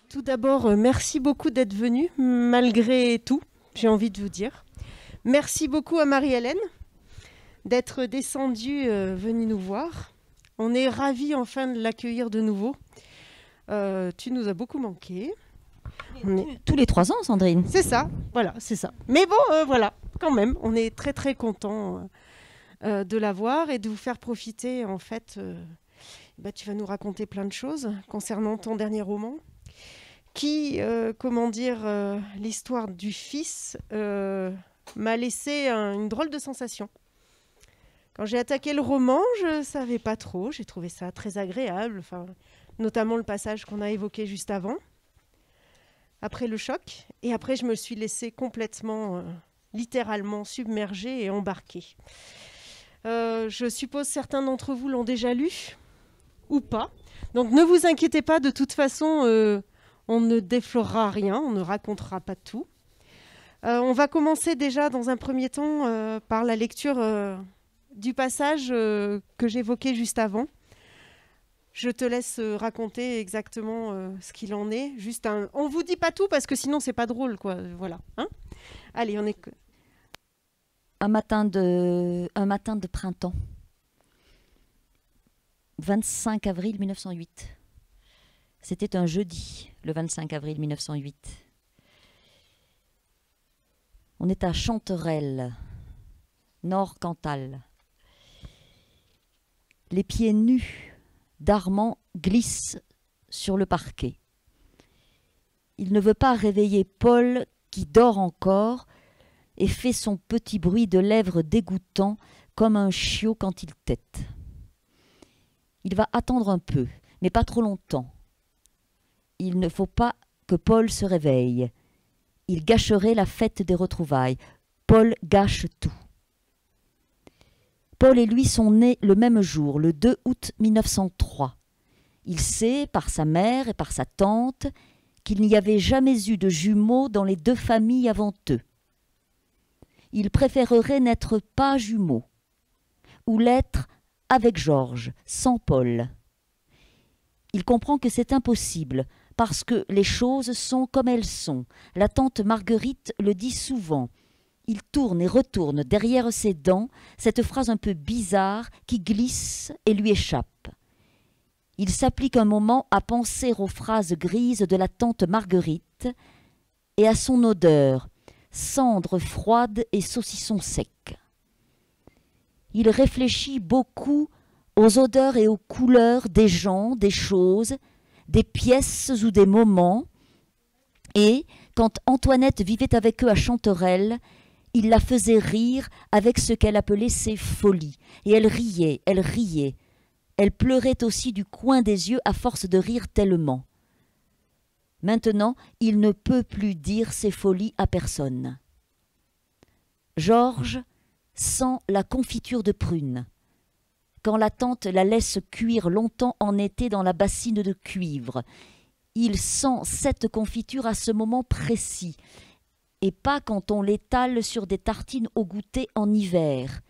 Tout d'abord, merci beaucoup d'être venu, malgré tout, j'ai envie de vous dire. Merci beaucoup à Marie-Hélène d'être descendue, venue nous voir. On est ravis enfin de l'accueillir de nouveau. Tu nous as beaucoup manqué. Tous les 3 ans, Sandrine. C'est ça, voilà, c'est ça. Mais bon, voilà, quand même, on est très très contents de la voir et de vous faire profiter, en fait. Tu vas nous raconter plein de choses concernant ton dernier roman. Qui, l'histoire du fils m'a laissé une drôle de sensation. Quand j'ai attaqué le roman, je ne savais pas trop, j'ai trouvé ça très agréable, notamment le passage qu'on a évoqué juste avant, après le choc, et après je me suis laissée complètement, littéralement submergée et embarquée. Je suppose certains d'entre vous l'ont déjà lu, ou pas, donc ne vous inquiétez pas, de toute façon... on ne déflorera rien, on ne racontera pas tout. On va commencer déjà dans un premier temps par la lecture du passage que j'évoquais juste avant. Je te laisse raconter exactement ce qu'il en est. On ne vous dit pas tout parce que sinon c'est pas drôle, quoi. Voilà. Hein, allez, on est... Un matin de printemps. 25 avril 1908. C'était un jeudi, le 25 avril 1908. On est à Chanterelle, nord Cantal. Les pieds nus d'Armand glissent sur le parquet. Il ne veut pas réveiller Paul, qui dort encore, et fait son petit bruit de lèvres dégoûtant, comme un chiot quand il tète. Il va attendre un peu, mais pas trop longtemps. Il ne faut pas que Paul se réveille. Il gâcherait la fête des retrouvailles. Paul gâche tout. Paul et lui sont nés le même jour, le 2 août 1903. Il sait, par sa mère et par sa tante, qu'il n'y avait jamais eu de jumeaux dans les 2 familles avant eux. Il préférerait n'être pas jumeaux, ou l'être avec Georges, sans Paul. Il comprend que c'est impossible, parce que les choses sont comme elles sont. La tante Marguerite le dit souvent. Il tourne et retourne derrière ses dents cette phrase un peu bizarre qui glisse et lui échappe. Il s'applique un moment à penser aux phrases grises de la tante Marguerite et à son odeur, cendre froide et saucisson sec. Il réfléchit beaucoup aux odeurs et aux couleurs des gens, des choses, des pièces ou des moments, et, quand Antoinette vivait avec eux à Chanterelle, il la faisait rire avec ce qu'elle appelait ses folies, et elle riait, elle riait. Elle pleurait aussi du coin des yeux à force de rire tellement. Maintenant, il ne peut plus dire ses folies à personne. Georges sent la confiture de prunes. Quand la tante la laisse cuire longtemps en été dans la bassine de cuivre, il sent cette confiture à ce moment précis, et pas quand on l'étale sur des tartines au goûter en hiver.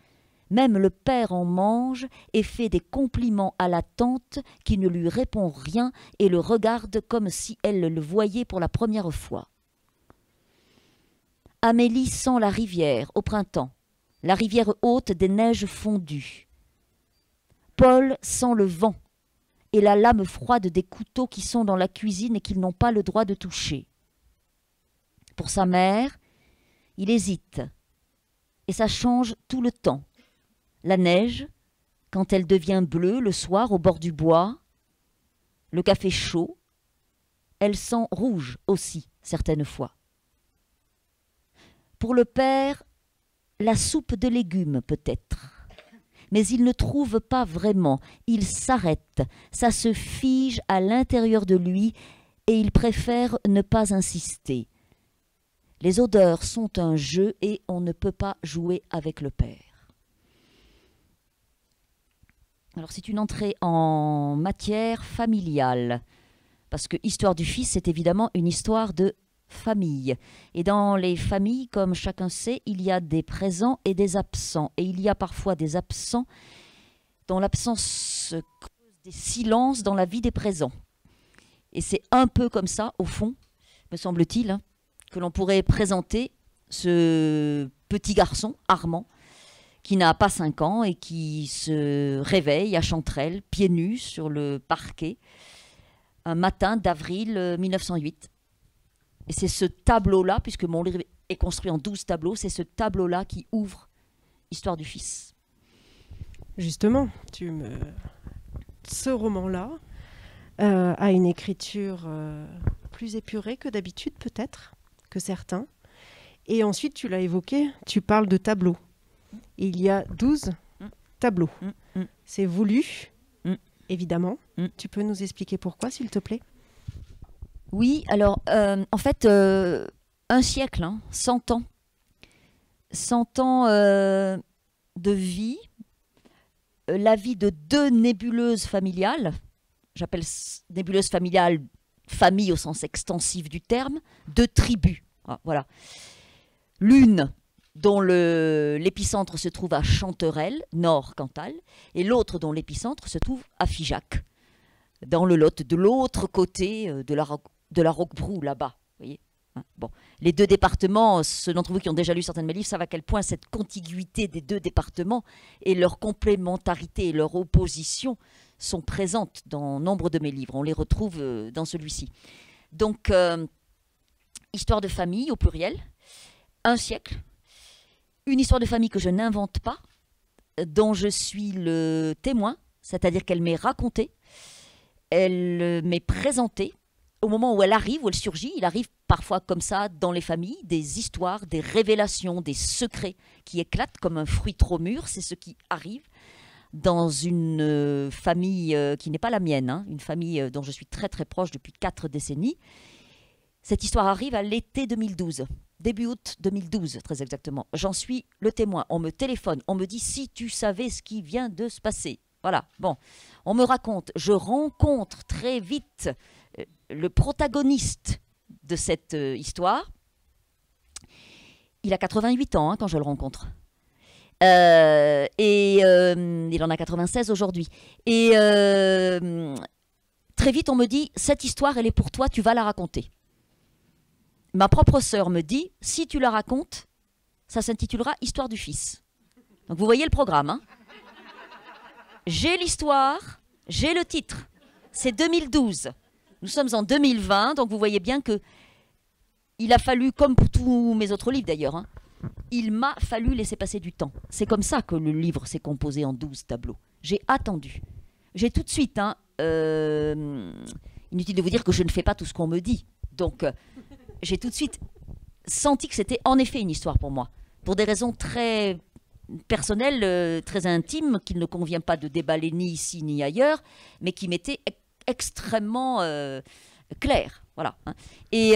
Même le père en mange et fait des compliments à la tante qui ne lui répond rien et le regarde comme si elle le voyait pour la première fois. Amélie sent la rivière au printemps, la rivière haute des neiges fondues. Paul sent le vent et la lame froide des couteaux qui sont dans la cuisine et qu'ils n'ont pas le droit de toucher. Pour sa mère, il hésite, et ça change tout le temps. La neige, quand elle devient bleue le soir au bord du bois, le café chaud, elle sent rouge aussi, certaines fois. Pour le père, la soupe de légumes peut-être. Mais il ne trouve pas vraiment, il s'arrête, ça se fige à l'intérieur de lui et il préfère ne pas insister. Les odeurs sont un jeu et on ne peut pas jouer avec le père. Alors c'est une entrée en matière familiale. parce que Histoire du Fils, c'est évidemment une histoire de famille. Et dans les familles, comme chacun sait, il y a des présents et des absents. Et il y a parfois des absents dont l'absence creuse des silences dans la vie des présents. Et c'est un peu comme ça, au fond, me semble-t-il, hein, que l'on pourrait présenter ce petit garçon, Armand, qui n'a pas 5 ans et qui se réveille à Chanterelle, pieds nus, sur le parquet, un matin d'avril 1908. Et c'est ce tableau-là, puisque mon livre est construit en 12 tableaux, c'est ce tableau-là qui ouvre Histoire du Fils. Justement, ce roman-là a une écriture plus épurée que d'habitude, peut-être, que certains. Et ensuite, tu l'as évoqué, tu parles de tableaux. Il y a 12 tableaux. C'est voulu, évidemment. Tu peux nous expliquer pourquoi, s'il te plaît? Oui, alors, en fait, un siècle, 100 ans. 100 ans de vie, la vie de 2 nébuleuses familiales. J'appelle nébuleuse familiale famille au sens extensif du terme, 2 tribus. Ah, voilà. L'une dont l'épicentre se trouve à Chanterelle, nord Cantal, et l'autre dont l'épicentre se trouve à Figeac, dans le Lot, de l'autre côté de la Roquebrou, là-bas. Voyez, hein, bon. Les 2 départements, ceux d'entre vous qui ont déjà lu certains de mes livres savent à quel point cette contiguïté des 2 départements et leur complémentarité et leur opposition sont présentes dans nombre de mes livres. On les retrouve dans celui-ci. Donc, histoire de famille au pluriel, un siècle, une histoire de famille que je n'invente pas, dont je suis le témoin, c'est-à-dire qu'elle m'est racontée, elle m'est présentée, au moment où elle arrive, où elle surgit. Il arrive parfois comme ça dans les familles, des histoires, des révélations, des secrets qui éclatent comme un fruit trop mûr. C'est ce qui arrive dans une famille qui n'est pas la mienne, hein, une famille dont je suis très très proche depuis 4 décennies. Cette histoire arrive à l'été 2012, début août 2012 très exactement. J'en suis le témoin. On me téléphone, on me dit si tu savais ce qui vient de se passer. Voilà, bon, on me raconte, je rencontre très vite le protagoniste de cette histoire. Il a 88 ans quand je le rencontre. Il en a 96 aujourd'hui. Et très vite, on me dit, cette histoire, elle est pour toi, tu vas la raconter. Ma propre sœur me dit, si tu la racontes, ça s'intitulera Histoire du Fils. Donc vous voyez le programme, hein. J'ai l'histoire, j'ai le titre. C'est 2012. Nous sommes en 2020, donc vous voyez bien que il a fallu, comme pour tous mes autres livres d'ailleurs, hein, il m'a fallu laisser passer du temps. C'est comme ça que le livre s'est composé en 12 tableaux. J'ai attendu. J'ai tout de suite, inutile de vous dire que je ne fais pas tout ce qu'on me dit. Donc, j'ai tout de suite senti que c'était en effet une histoire pour moi. Pour des raisons très personnelles, très intimes, qu'il ne convient pas de déballer ni ici ni ailleurs, mais qui m'étaient extrêmement claires. Voilà. Hein. Et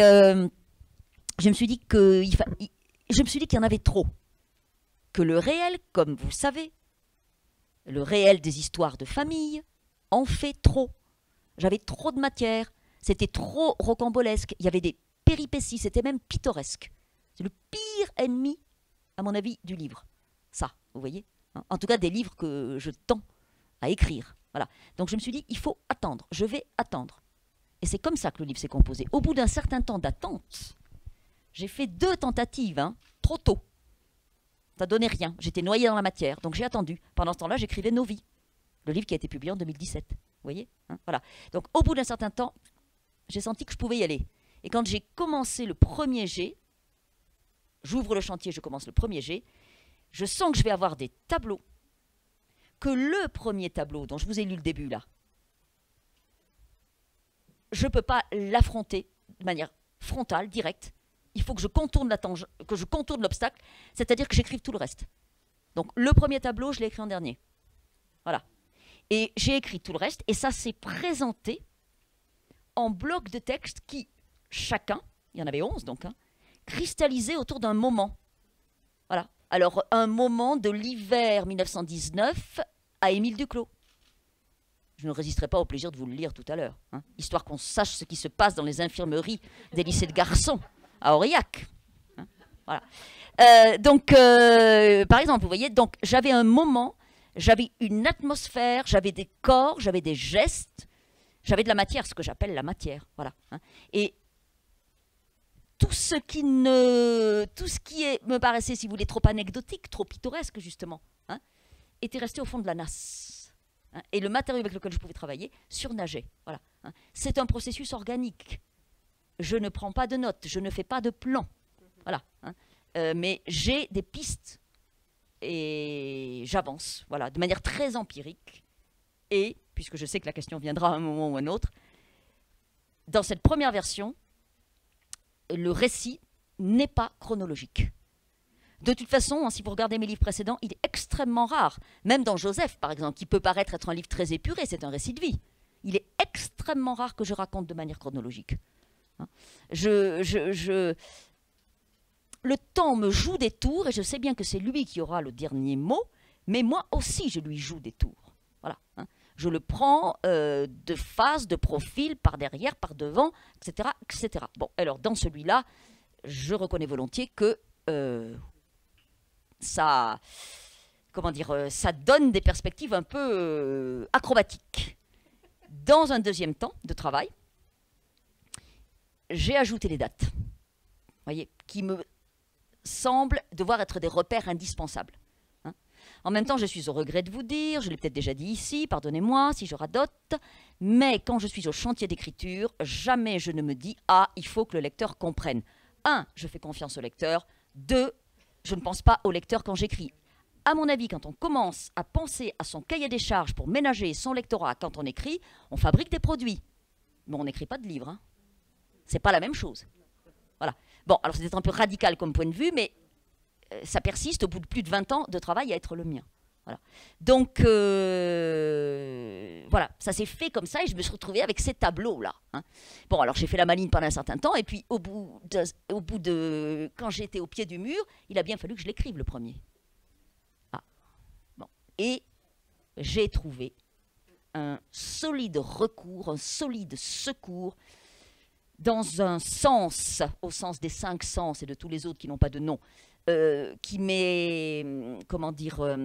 je me suis dit qu'il y en avait trop. Que le réel, comme vous le savez, le réel des histoires de famille, en fait trop. J'avais trop de matière, c'était trop rocambolesque, il y avait des péripéties, c'était même pittoresque. C'est le pire ennemi, à mon avis, du livre. Ça, vous voyez, hein. En tout cas, des livres que je tends à écrire. Voilà. Donc je me suis dit, il faut attendre, je vais attendre. Et c'est comme ça que le livre s'est composé. Au bout d'un certain temps d'attente, j'ai fait 2 tentatives, trop tôt. Ça donnait rien, j'étais noyée dans la matière, donc j'ai attendu. Pendant ce temps-là, j'écrivais Nos vies, le livre qui a été publié en 2017. Vous voyez, hein, voilà. Donc au bout d'un certain temps, j'ai senti que je pouvais y aller. Et quand j'ai commencé le premier jet, j'ouvre le chantier, je commence le premier jet, je sens que je vais avoir des tableaux, que le premier tableau, dont je vous ai lu le début là, je ne peux pas l'affronter de manière frontale, directe. Il faut que je contourne l'obstacle, c'est-à-dire que j'écrive tout le reste. Donc le premier tableau, je l'ai écrit en dernier. Voilà. Et j'ai écrit tout le reste, et ça s'est présenté en blocs de texte qui, chacun, il y en avait 11 donc, cristallisaient autour d'un moment. Voilà. Alors, un moment de l'hiver 1919 à Émile Duclos. je ne résisterai pas au plaisir de vous le lire tout à l'heure, hein, histoire qu'on sache ce qui se passe dans les infirmeries des lycées de garçons à Aurillac. Hein, voilà. Par exemple, vous voyez, donc j'avais un moment, j'avais une atmosphère, j'avais des corps, j'avais des gestes, j'avais de la matière, ce que j'appelle la matière. Voilà. Hein, et tout ce qui me paraissait, si vous voulez, trop anecdotique, trop pittoresque, justement, hein, était resté au fond de la nasse. Hein, et le matériau avec lequel je pouvais travailler surnageait. Voilà, hein. C'est un processus organique. Je ne prends pas de notes, je ne fais pas de plan. Voilà. Hein. Mais j'ai des pistes et j'avance, voilà, de manière très empirique. Et, puisque je sais que la question viendra à un moment ou à un autre, dans cette première version, le récit n'est pas chronologique. De toute façon, si vous regardez mes livres précédents, il est extrêmement rare, même dans Joseph, par exemple, qui peut paraître être un livre très épuré, c'est un récit de vie. Il est extrêmement rare que je raconte de manière chronologique. Hein. Le temps me joue des tours, et je sais bien que c'est lui qui aura le dernier mot, mais moi aussi, je lui joue des tours. Voilà. Hein. Je le prends de face, de profil, par derrière, par devant, etc., etc. Bon, alors, dans celui-là, je reconnais volontiers que ça donne des perspectives un peu acrobatiques. Dans un deuxième temps de travail, j'ai ajouté les dates, voyez, qui me semblent devoir être des repères indispensables. Hein. En même temps, je suis au regret de vous dire, je l'ai peut-être déjà dit ici, pardonnez-moi si je radote, mais quand je suis au chantier d'écriture, jamais je ne me dis « Ah, il faut que le lecteur comprenne ». 1, je fais confiance au lecteur. 2, je ne pense pas au lecteur quand j'écris. À mon avis, quand on commence à penser à son cahier des charges pour ménager son lectorat quand on écrit, on fabrique des produits. Mais on n'écrit pas de livres. Hein. C'est pas la même chose. Voilà. Bon, alors c'est peut-être un peu radical comme point de vue, mais ça persiste au bout de plus de 20 ans de travail à être le mien. Voilà. Donc, voilà, ça s'est fait comme ça et je me suis retrouvée avec ces tableaux-là. Hein. Bon, alors j'ai fait la maline pendant un certain temps et puis au bout de quand j'étais au pied du mur, il a bien fallu que je l'écrive le premier. Ah. Bon. Et j'ai trouvé un solide recours, un solide secours dans un sens, au sens des 5 sens et de tous les autres qui n'ont pas de nom, qui m'est, comment dire,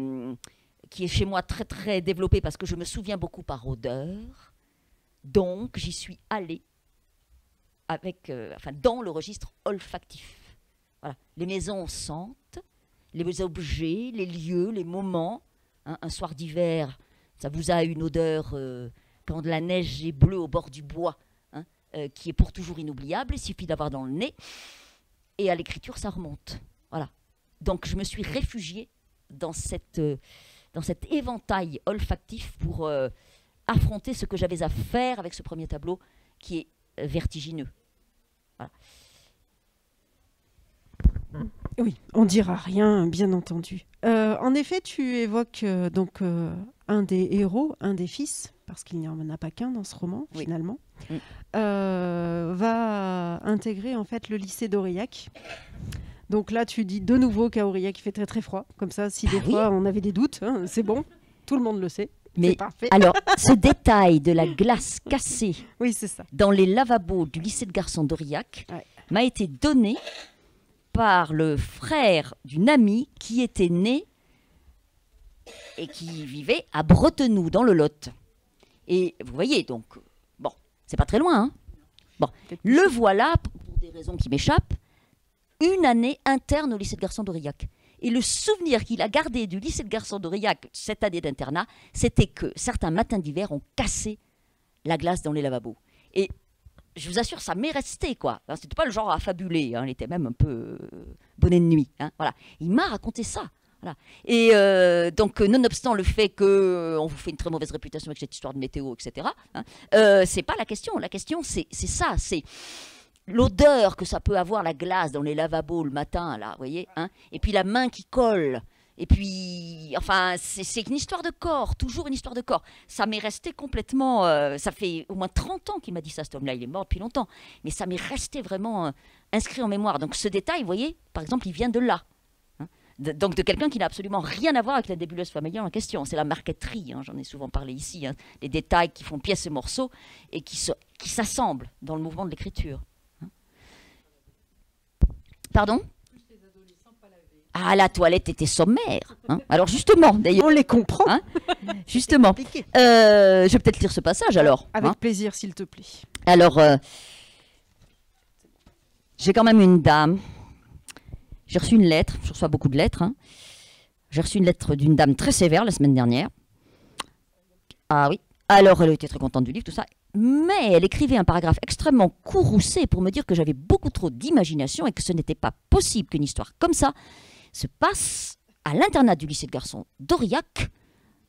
qui est chez moi très très développé parce que je me souviens beaucoup par odeur. Donc j'y suis allée avec, dans le registre olfactif. Voilà. Les maisons sentent, les objets, les lieux, les moments. Hein, un soir d'hiver, ça vous a une odeur quand la neige est bleue au bord du bois. Qui est pour toujours inoubliable, il suffit d'avoir dans le nez, et à l'écriture, ça remonte. Voilà. Donc, je me suis réfugiée dans cet éventail olfactif pour affronter ce que j'avais à faire avec ce premier tableau, qui est vertigineux. Voilà. Oui, on dira rien, bien entendu. En effet, tu évoques donc un des héros, un des fils, parce qu'il n'y en a pas qu'un dans ce roman, oui. Finalement, va intégrer en fait le lycée d'Aurillac. Donc là, tu dis de nouveau qu'à Aurillac, il fait très très froid. Comme ça, si des fois on avait des doutes, hein, c'est bon, tout le monde le sait. Mais parfait. Alors, ce détail de la glace cassée oui, c'est ça. Dans les lavabos du lycée de garçons d'Aurillac m'a été donné par le frère d'une amie qui était née et qui vivait à Bretenoux, dans le Lot. Et vous voyez, donc, bon, c'est pas très loin. Hein. Bon, le voilà, pour des raisons qui m'échappent, une année interne au lycée de garçons d'Aurillac. Et le souvenir qu'il a gardé du lycée de garçons d'Aurillac, cette année d'internat, c'était que certains matins d'hiver ont cassé la glace dans les lavabos. Et je vous assure, ça m'est resté, quoi. C'était pas le genre à fabuler, hein. Il était même un peu bonnet de nuit. Hein. Voilà. Il m'a raconté ça. Voilà. Et donc, nonobstant le fait qu'on vous fait une très mauvaise réputation avec cette histoire de météo, etc., hein, c'est pas la question. La question, c'est ça, c'est l'odeur que ça peut avoir, la glace dans les lavabos le matin, là, vous voyez, hein, et puis la main qui colle. Et puis, enfin, c'est une histoire de corps, toujours une histoire de corps. Ça m'est resté complètement... ça fait au moins 30 ans qu'il m'a dit ça, cet homme-là. Il est mort depuis longtemps. Mais ça m'est resté vraiment inscrit en mémoire. Donc ce détail, vous voyez, par exemple, il vient de là. Hein. Donc de quelqu'un qui n'a absolument rien à voir avec la nébuleuse familiale en question. C'est la marqueterie, hein, j'en ai souvent parlé ici, hein, les détails qui font pièces et morceaux et qui s'assemblent dans le mouvement de l'écriture. Hein. Pardon ? Ah, la toilette était sommaire. Hein. Alors justement, d'ailleurs... On les comprend. Hein, justement. Je vais peut-être lire ce passage alors. Avec hein. plaisir, s'il te plaît. Alors, j'ai quand même une dame. J'ai reçu une lettre. Je reçois beaucoup de lettres. Hein. J'ai reçu une lettre d'une dame très sévère la semaine dernière. Ah oui. Alors, elle était très contente du livre, tout ça. Mais elle écrivait un paragraphe extrêmement courroucé pour me dire que j'avais beaucoup trop d'imagination et que ce n'était pas possible qu'une histoire comme ça se passe à l'internat du lycée de garçons d'Aurillac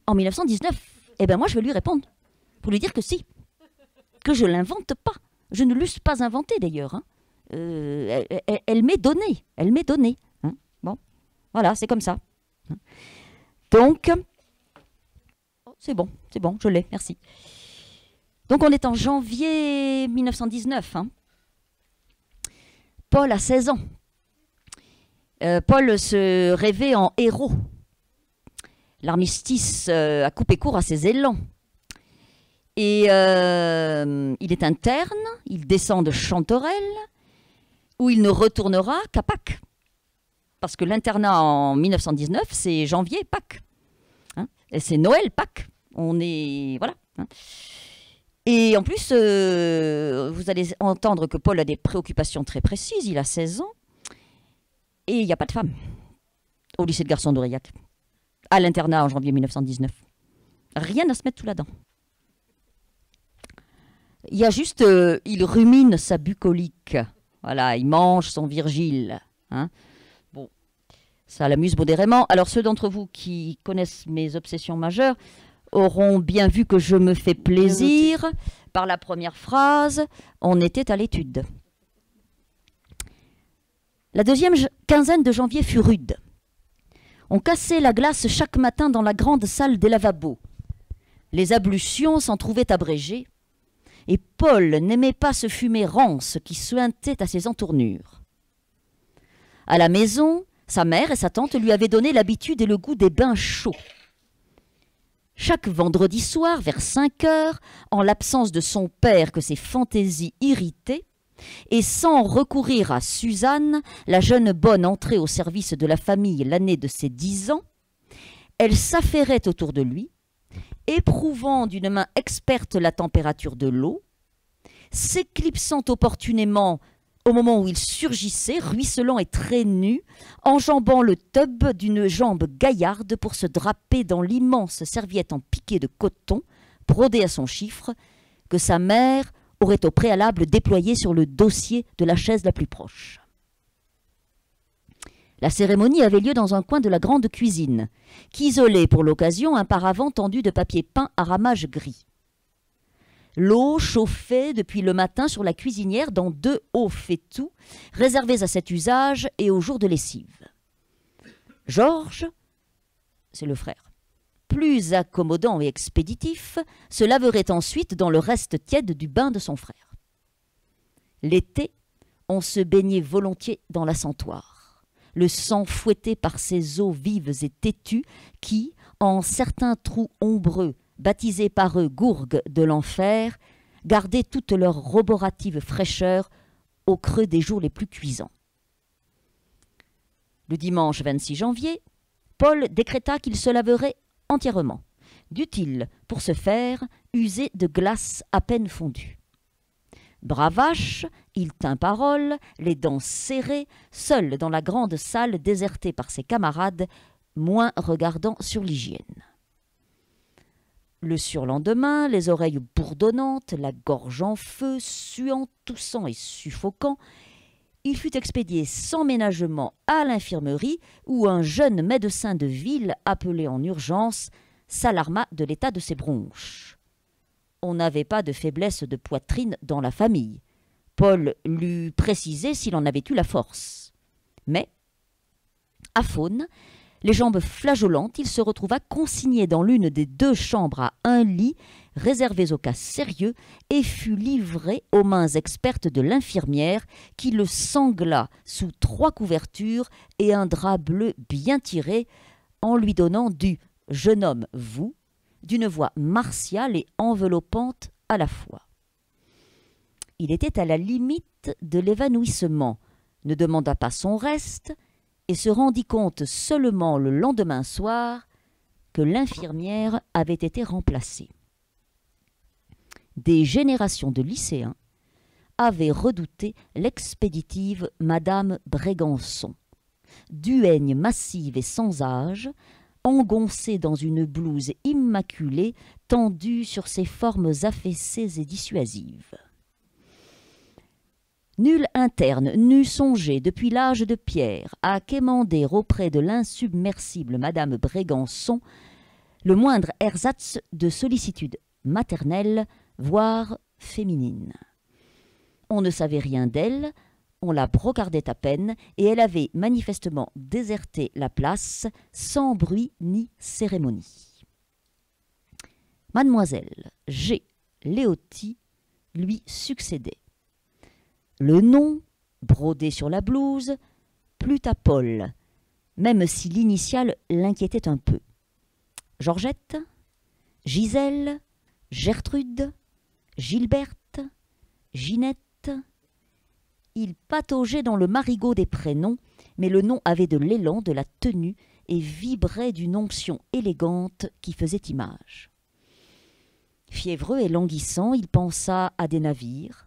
en 1919. Eh bien, moi, je vais lui répondre pour lui dire que si, que je ne l'invente pas. Je ne l'eusse pas inventé d'ailleurs. Hein. Elle m'est donnée. Elle m'est donnée. Hein. Bon, voilà, c'est comme ça. Hein. Donc, c'est bon, je l'ai, merci. Donc, on est en janvier 1919. Hein. Paul a 16 ans. Paul se rêvait en héros. L'armistice a coupé court à ses élans. Et il est interne, il descend de Chanterelle, où il ne retournera qu'à Pâques. Parce que l'internat en 1919, c'est janvier, Pâques. Hein, et c'est Noël, Pâques. On est... Voilà. Hein. Et en plus, vous allez entendre que Paul a des préoccupations très précises. Il a 16 ans. Et il n'y a pas de femme au lycée de garçons d'Aurillac, à l'internat en janvier 1919. Rien à se mettre sous la dent. Il y a juste, il rumine sa bucolique. Voilà, il mange son Virgile. Hein. Bon, ça l'amuse modérément. Alors ceux d'entre vous qui connaissent mes obsessions majeures auront bien vu que je me fais plaisir par la première phrase. On était à l'étude. La deuxième quinzaine de janvier fut rude. On cassait la glace chaque matin dans la grande salle des lavabos. Les ablutions s'en trouvaient abrégées, et Paul n'aimait pas ce fumet rance qui suintait à ses entournures. À la maison, sa mère et sa tante lui avaient donné l'habitude et le goût des bains chauds. Chaque vendredi soir, vers 5 heures, en l'absence de son père que ses fantaisies irritaient, et sans recourir à Suzanne, la jeune bonne entrée au service de la famille l'année de ses 10 ans, elle s'affairait autour de lui, éprouvant d'une main experte la température de l'eau, s'éclipsant opportunément au moment où il surgissait, ruisselant et très nu, enjambant le tub d'une jambe gaillarde pour se draper dans l'immense serviette en piqué de coton, brodée à son chiffre, que sa mère aurait au préalable déployé sur le dossier de la chaise la plus proche. La cérémonie avait lieu dans un coin de la grande cuisine, qu'isolait pour l'occasion un paravent tendu de papier peint à ramage gris. L'eau chauffait depuis le matin sur la cuisinière dans 2 hauts fétous réservés à cet usage et au jour de lessive. Georges, c'est le frère, plus accommodant et expéditif, se laverait ensuite dans le reste tiède du bain de son frère. L'été, on se baignait volontiers dans l'assentoir, le sang fouetté par ces eaux vives et têtues qui, en certains trous ombreux, baptisés par eux gourgues de l'enfer, gardaient toute leur roborative fraîcheur au creux des jours les plus cuisants. Le dimanche 26 janvier, Paul décréta qu'il se laverait entièrement, dut-il, pour ce faire, user de glace à peine fondue. Bravache, il tint parole, les dents serrées, seul dans la grande salle désertée par ses camarades, moins regardant sur l'hygiène. Le surlendemain, les oreilles bourdonnantes, la gorge en feu, suant, toussant et suffocant, il fut expédié sans ménagement à l'infirmerie où un jeune médecin de ville, appelé en urgence, s'alarma de l'état de ses bronches. On n'avait pas de faiblesse de poitrine dans la famille. Paul l'eût précisé s'il en avait eu la force. Mais, à Faune, Les jambes flageolantes, il se retrouva consigné dans l'une des 2 chambres à un lit, réservées aux cas sérieux, et fut livré aux mains expertes de l'infirmière, qui le sangla sous 3 couvertures et un drap bleu bien tiré, en lui donnant du « jeune homme, vous » d'une voix martiale et enveloppante à la fois. Il était à la limite de l'évanouissement, ne demanda pas son reste, et se rendit compte seulement le lendemain soir que l'infirmière avait été remplacée. Des générations de lycéens avaient redouté l'expéditive Madame Brégançon, duègne massive et sans âge, engoncée dans une blouse immaculée tendue sur ses formes affaissées et dissuasives. Nul interne n'eût songé depuis l'âge de pierre à quémander auprès de l'insubmersible Madame Brégançon le moindre ersatz de sollicitude maternelle, voire féminine. On ne savait rien d'elle, on la brocardait à peine, et elle avait manifestement déserté la place sans bruit ni cérémonie. Mademoiselle G. Léoty lui succédait. Le nom, brodé sur la blouse, plut à Paul, même si l'initiale l'inquiétait un peu. Georgette, Gisèle, Gertrude, Gilberte, Ginette. Il pataugeait dans le marigot des prénoms, mais le nom avait de l'élan, de la tenue, et vibrait d'une onction élégante qui faisait image. Fiévreux et languissant, il pensa à des navires,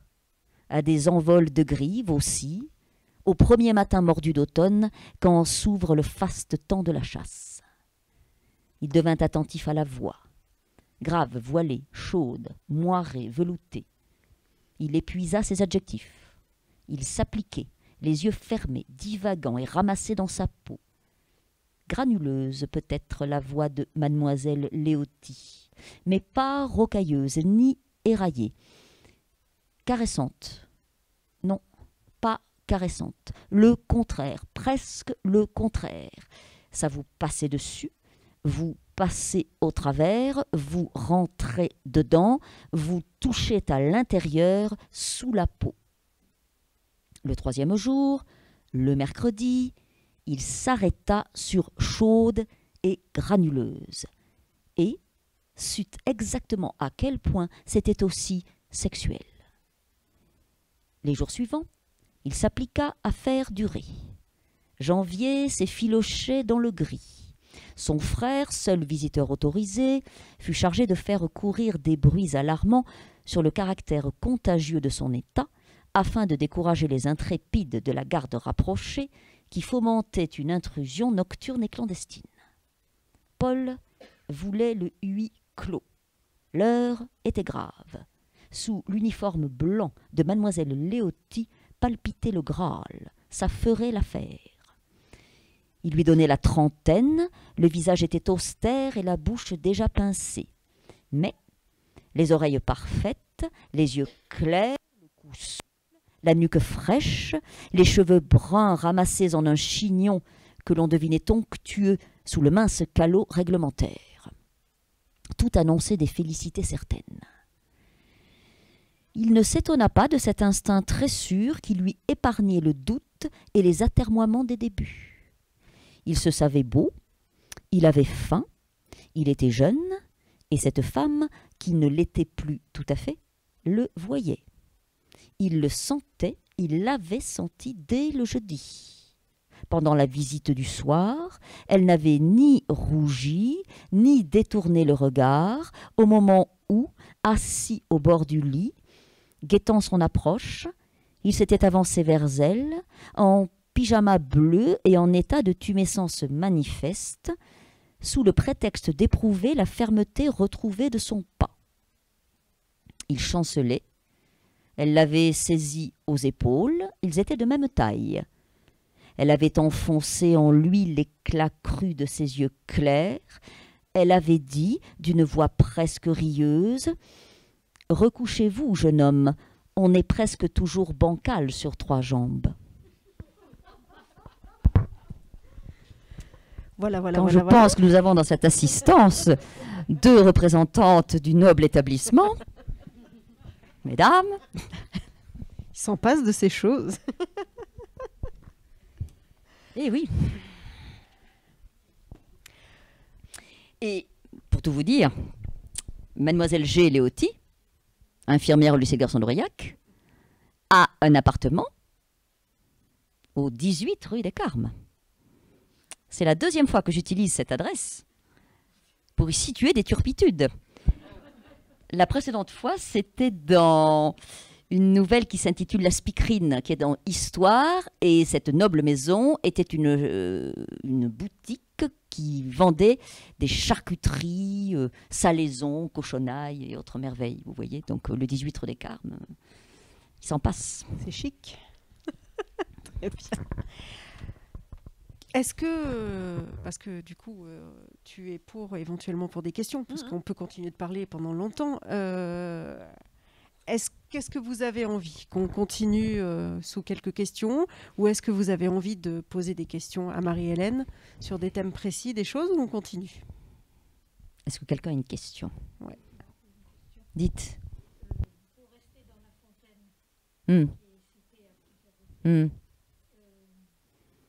à des envols de grives aussi, au premier matin mordu d'automne, quand s'ouvre le faste temps de la chasse. Il devint attentif à la voix, grave, voilée, chaude, moirée, veloutée. Il épuisa ses adjectifs. Il s'appliquait, les yeux fermés, divagant et ramassé dans sa peau. Granuleuse peut-être la voix de mademoiselle Léoty, mais pas rocailleuse ni éraillée. Caressante. Non, pas caressante. Le contraire, presque le contraire. Ça vous passait dessus, vous passez au travers, vous rentrez dedans, vous touchez à l'intérieur, sous la peau. Le 3e jour, le mercredi, il s'arrêta sur chaude et granuleuse, et sut exactement à quel point c'était aussi sexuel. Les jours suivants, il s'appliqua à faire durer. Janvier s'effilochait dans le gris. Son frère, seul visiteur autorisé, fut chargé de faire courir des bruits alarmants sur le caractère contagieux de son état, afin de décourager les intrépides de la garde rapprochée qui fomentaient une intrusion nocturne et clandestine. Paul voulait le huis clos. L'heure était grave. Sous l'uniforme blanc de mademoiselle Léoty palpitait le Graal. Ça ferait l'affaire. Il lui donnait la trentaine, le visage était austère et la bouche déjà pincée. Mais les oreilles parfaites, les yeux clairs, le cou souple, la nuque fraîche, les cheveux bruns ramassés en un chignon que l'on devinait onctueux sous le mince calot réglementaire. Tout annonçait des félicités certaines. Il ne s'étonna pas de cet instinct très sûr qui lui épargnait le doute et les atermoiements des débuts. Il se savait beau, il avait faim, il était jeune, et cette femme, qui ne l'était plus tout à fait, le voyait. Il le sentait, il l'avait senti dès le jeudi. Pendant la visite du soir, elle n'avait ni rougi, ni détourné le regard, au moment où, assis au bord du lit, guettant son approche, il s'était avancé vers elle, en pyjama bleu et en état de tumescence manifeste, sous le prétexte d'éprouver la fermeté retrouvée de son pas. Il chancelait. Elle l'avait saisi aux épaules, ils étaient de même taille. Elle avait enfoncé en lui l'éclat cru de ses yeux clairs. Elle avait dit, d'une voix presque rieuse, « Recouchez-vous, jeune homme, on est presque toujours bancal sur 3 jambes. » Quand je pense que nous avons dans cette assistance 2 représentantes du noble établissement, mesdames. Il s'en passe de ces choses. Eh oui. Et pour tout vous dire, mademoiselle G. Léoty, infirmière au lycée Garçon d'Aurillac, a un appartement au 18 rue des Carmes. C'est la 2e fois que j'utilise cette adresse pour y situer des turpitudes. La précédente fois, c'était dans une nouvelle qui s'intitule La Spicrine, qui est dans Histoire, et cette noble maison était une boutique qui vendait des charcuteries, salaisons, cochonailles et autres merveilles, vous voyez. Donc le 18 rue des Carmes, il s'en passe. C'est chic. Très bien. Est-ce que, parce que du coup, tu es éventuellement pour des questions, parce qu'on peut continuer de parler pendant longtemps, qu'est-ce que vous avez envie? Qu'on continue sous quelques questions, ou est-ce que vous avez envie de poser des questions à Marie-Hélène sur des thèmes précis, des choses, ou on continue? Est-ce que quelqu'un a une question? Ouais. Dites. Pour rester dans la fontaine,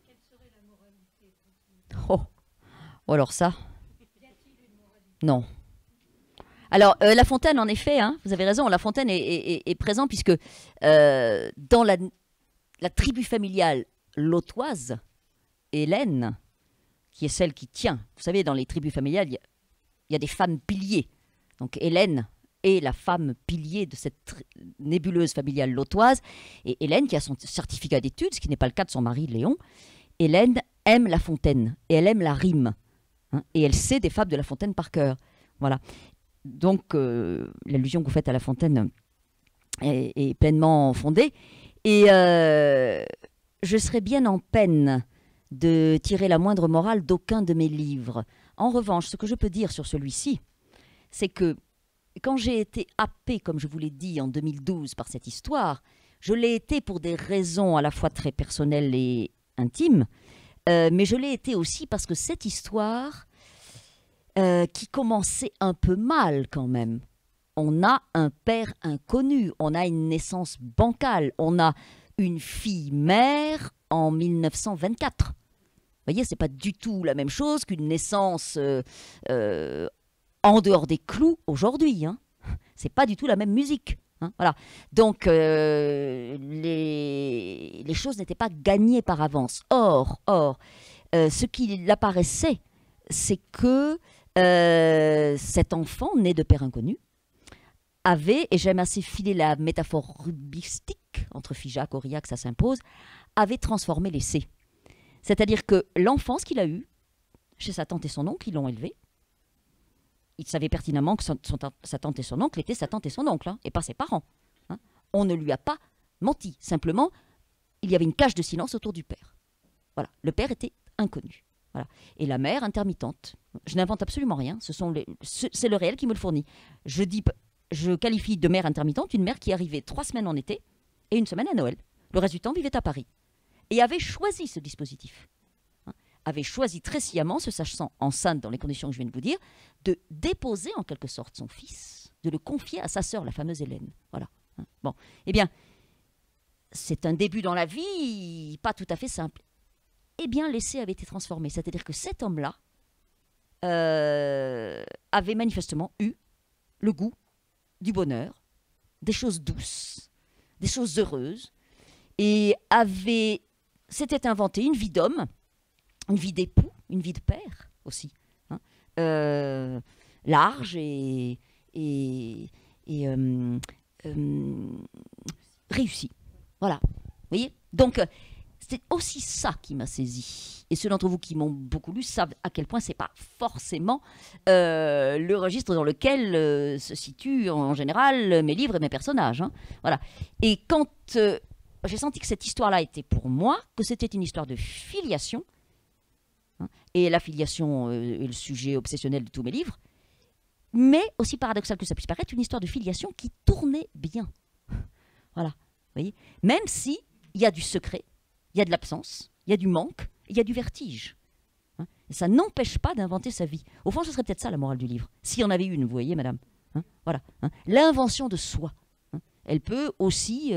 quelle serait la moralité? Oh, alors ça? Non. Alors, La Fontaine, en effet, hein, vous avez raison, La Fontaine est présent puisque dans la tribu familiale lotoise, Hélène, qui est celle qui tient, vous savez, dans les tribus familiales, il y a des femmes piliers. Donc, Hélène est la femme pilier de cette nébuleuse familiale lotoise. Et Hélène, qui a son certificat d'études, ce qui n'est pas le cas de son mari Léon, Hélène aime La Fontaine et elle aime la rime. Hein, et elle sait des fables de La Fontaine par cœur. Voilà. Donc, l'allusion que vous faites à La Fontaine est pleinement fondée. Et je serais bien en peine de tirer la moindre morale d'aucun de mes livres. En revanche, ce que je peux dire sur celui-ci, c'est que quand j'ai été happée, comme je vous l'ai dit, en 2012 par cette histoire, je l'ai été pour des raisons à la fois très personnelles et intimes, mais je l'ai été aussi parce que cette histoire... qui commençait un peu mal quand même. On a un père inconnu, on a une naissance bancale, on a une fille-mère en 1924. Vous voyez, c'est pas du tout la même chose qu'une naissance en dehors des clous aujourd'hui. Hein. C'est pas du tout la même musique. Hein, voilà. Donc, les choses n'étaient pas gagnées par avance. Or, ce qui apparaissait, c'est que cet enfant, né de père inconnu, avait, et j'aime assez filer la métaphore rubistique, entre Figeac, Aurillac, ça s'impose, avait transformé l'essai. C'est-à-dire que l'enfance qu'il a eue, chez sa tante et son oncle, ils l'ont élevé. Il savait pertinemment que sa tante et son oncle étaient sa tante et son oncle, hein, et pas ses parents. Hein. On ne lui a pas menti. Simplement, il y avait une cage de silence autour du père. Voilà. Le père était inconnu. Voilà. Et la mère intermittente. Je n'invente absolument rien. C'est le réel qui me le fournit. Je qualifie de mère intermittente une mère qui arrivait 3 semaines en été et 1 semaine à Noël. Le reste du temps vivait à Paris. Et avait choisi ce dispositif. Hein, avait choisi très sciemment, se sachant enceinte dans les conditions que je viens de vous dire, de déposer en quelque sorte son fils, de le confier à sa sœur, la fameuse Hélène. Voilà. Hein, bon. Eh bien, c'est un début dans la vie pas tout à fait simple. Eh bien, l'essai avait été transformé. C'est-à-dire que cet homme-là avait manifestement eu le goût du bonheur, des choses douces, des choses heureuses, et s'était inventé une vie d'homme, une vie d'époux, une vie de père aussi, hein, large et réussie. Voilà. Vous voyez ? Donc, c'est aussi ça qui m'a saisi. Et ceux d'entre vous qui m'ont beaucoup lu savent à quel point c'est pas forcément le registre dans lequel se situent en général mes livres et mes personnages. Hein. Voilà. Et quand j'ai senti que cette histoire-là était pour moi, que c'était une histoire de filiation, hein, et la filiation est le sujet obsessionnel de tous mes livres, mais aussi paradoxal que ça puisse paraître, une histoire de filiation qui tournait bien. Voilà. Vous voyez ? Même si il y a du secret, il y a de l'absence, il y a du manque, il y a du vertige. Hein. Ça n'empêche pas d'inventer sa vie. Au fond, ce serait peut-être ça la morale du livre. S'il y en avait une, vous voyez, madame. Hein, voilà. Hein. L'invention de soi. Hein. Elle peut aussi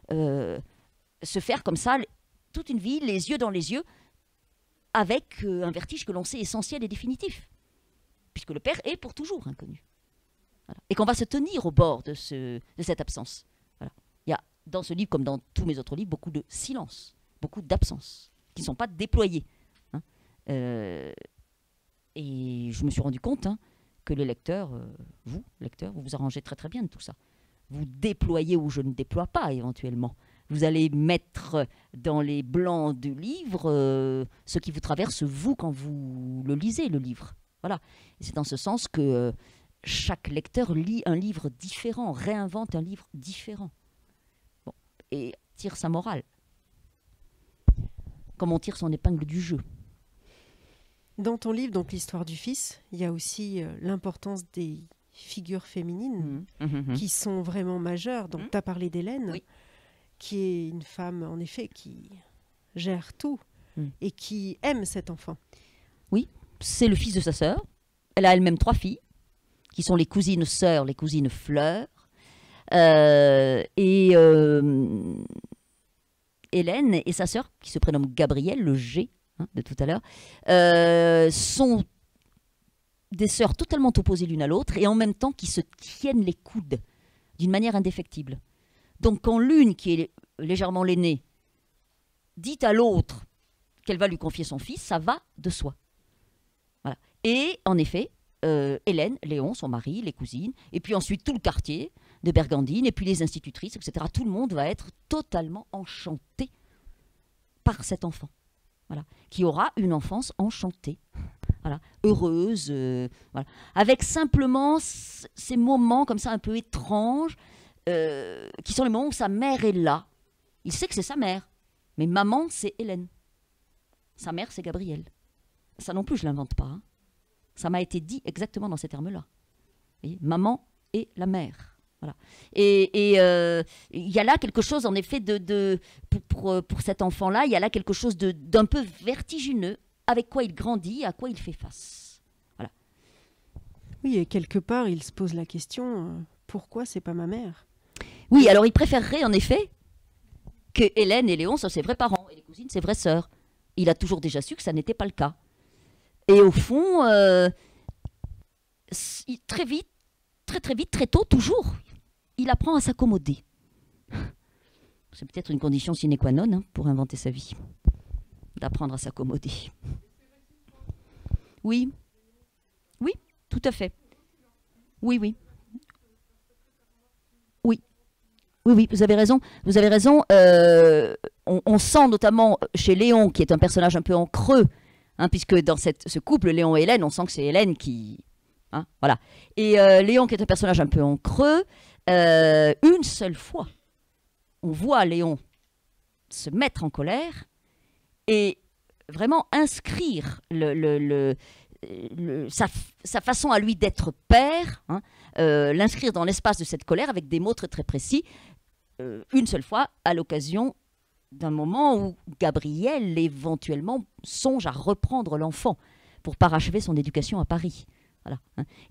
se faire comme ça, toute une vie, les yeux dans les yeux, avec un vertige que l'on sait essentiel et définitif. Puisque le père est pour toujours inconnu. Voilà. Et qu'on va se tenir au bord de cette absence. Voilà. Il y a, dans ce livre, comme dans tous mes autres livres, beaucoup de silence, beaucoup d'absence, qui ne sont pas déployés. Hein. Et je me suis rendu compte que les lecteurs, vous vous arrangez très très bien de tout ça. Vous déployez où je ne déploie pas éventuellement. Vous allez mettre dans les blancs du livre ce qui vous traverse, vous, quand vous le lisez, le livre. Voilà. Et c'est dans ce sens que chaque lecteur lit un livre différent, réinvente un livre différent. Bon. Et tire sa morale. Comme on tire son épingle du jeu. Dans ton livre, donc l'histoire du fils, il y a aussi l'importance des figures féminines qui sont vraiment majeures. Donc tu as parlé d'Hélène, oui, qui est une femme, en effet, qui gère tout et qui aime cet enfant. Oui, c'est le fils de sa sœur. Elle a elle-même 3 filles, qui sont les cousines sœurs, les cousines Fleur. Hélène et sa sœur, qui se prénomme Gabrielle, le G de tout à l'heure, sont des sœurs totalement opposées l'une à l'autre et en même temps qui se tiennent les coudes d'une manière indéfectible. Donc quand l'une, qui est légèrement l'aînée, dit à l'autre qu'elle va lui confier son fils, ça va de soi. Voilà. Et en effet, Hélène, Léon, son mari, les cousines, et puis ensuite tout le quartier de Bergandine, et puis les institutrices, etc. Tout le monde va être totalement enchanté par cet enfant. Voilà, qui aura une enfance enchantée, voilà, heureuse, voilà, avec simplement ces moments comme ça un peu étranges, qui sont les moments où sa mère est là. Il sait que c'est sa mère, mais maman, c'est Hélène. Sa mère, c'est Gabrielle. Ça non plus, je ne l'invente pas. Hein. Ça m'a été dit exactement dans ces termes-là. Maman et la mère. Voilà. Et il y a là quelque chose, en effet, pour cet enfant-là, il y a là quelque chose d'un peu vertigineux, avec quoi il grandit, à quoi il fait face. Voilà. Oui, et quelque part, il se pose la question, pourquoi c'est pas ma mère ? Oui, alors il préférerait, en effet, que Hélène et Léon soient ses vrais parents, et les cousines ses vraies sœurs. Il a toujours déjà su que ça n'était pas le cas. Et au fond, très vite, très tôt, toujours, il apprend à s'accommoder. C'est peut-être une condition sine qua non pour inventer sa vie, d'apprendre à s'accommoder. Oui, oui, tout à fait. Oui, oui. Oui, vous avez raison. Vous avez raison. On sent notamment chez Léon, qui est un personnage un peu en creux, puisque dans ce couple, Léon et Hélène, on sent que c'est Hélène qui... voilà. Et Léon, qui est un personnage un peu en creux, une seule fois, on voit Léon se mettre en colère et vraiment inscrire sa façon à lui d'être père, l'inscrire dans l'espace de cette colère avec des mots très très précis, une seule fois à l'occasion d'un moment où Gabrielle éventuellement songe à reprendre l'enfant pour parachever son éducation à Paris. Voilà.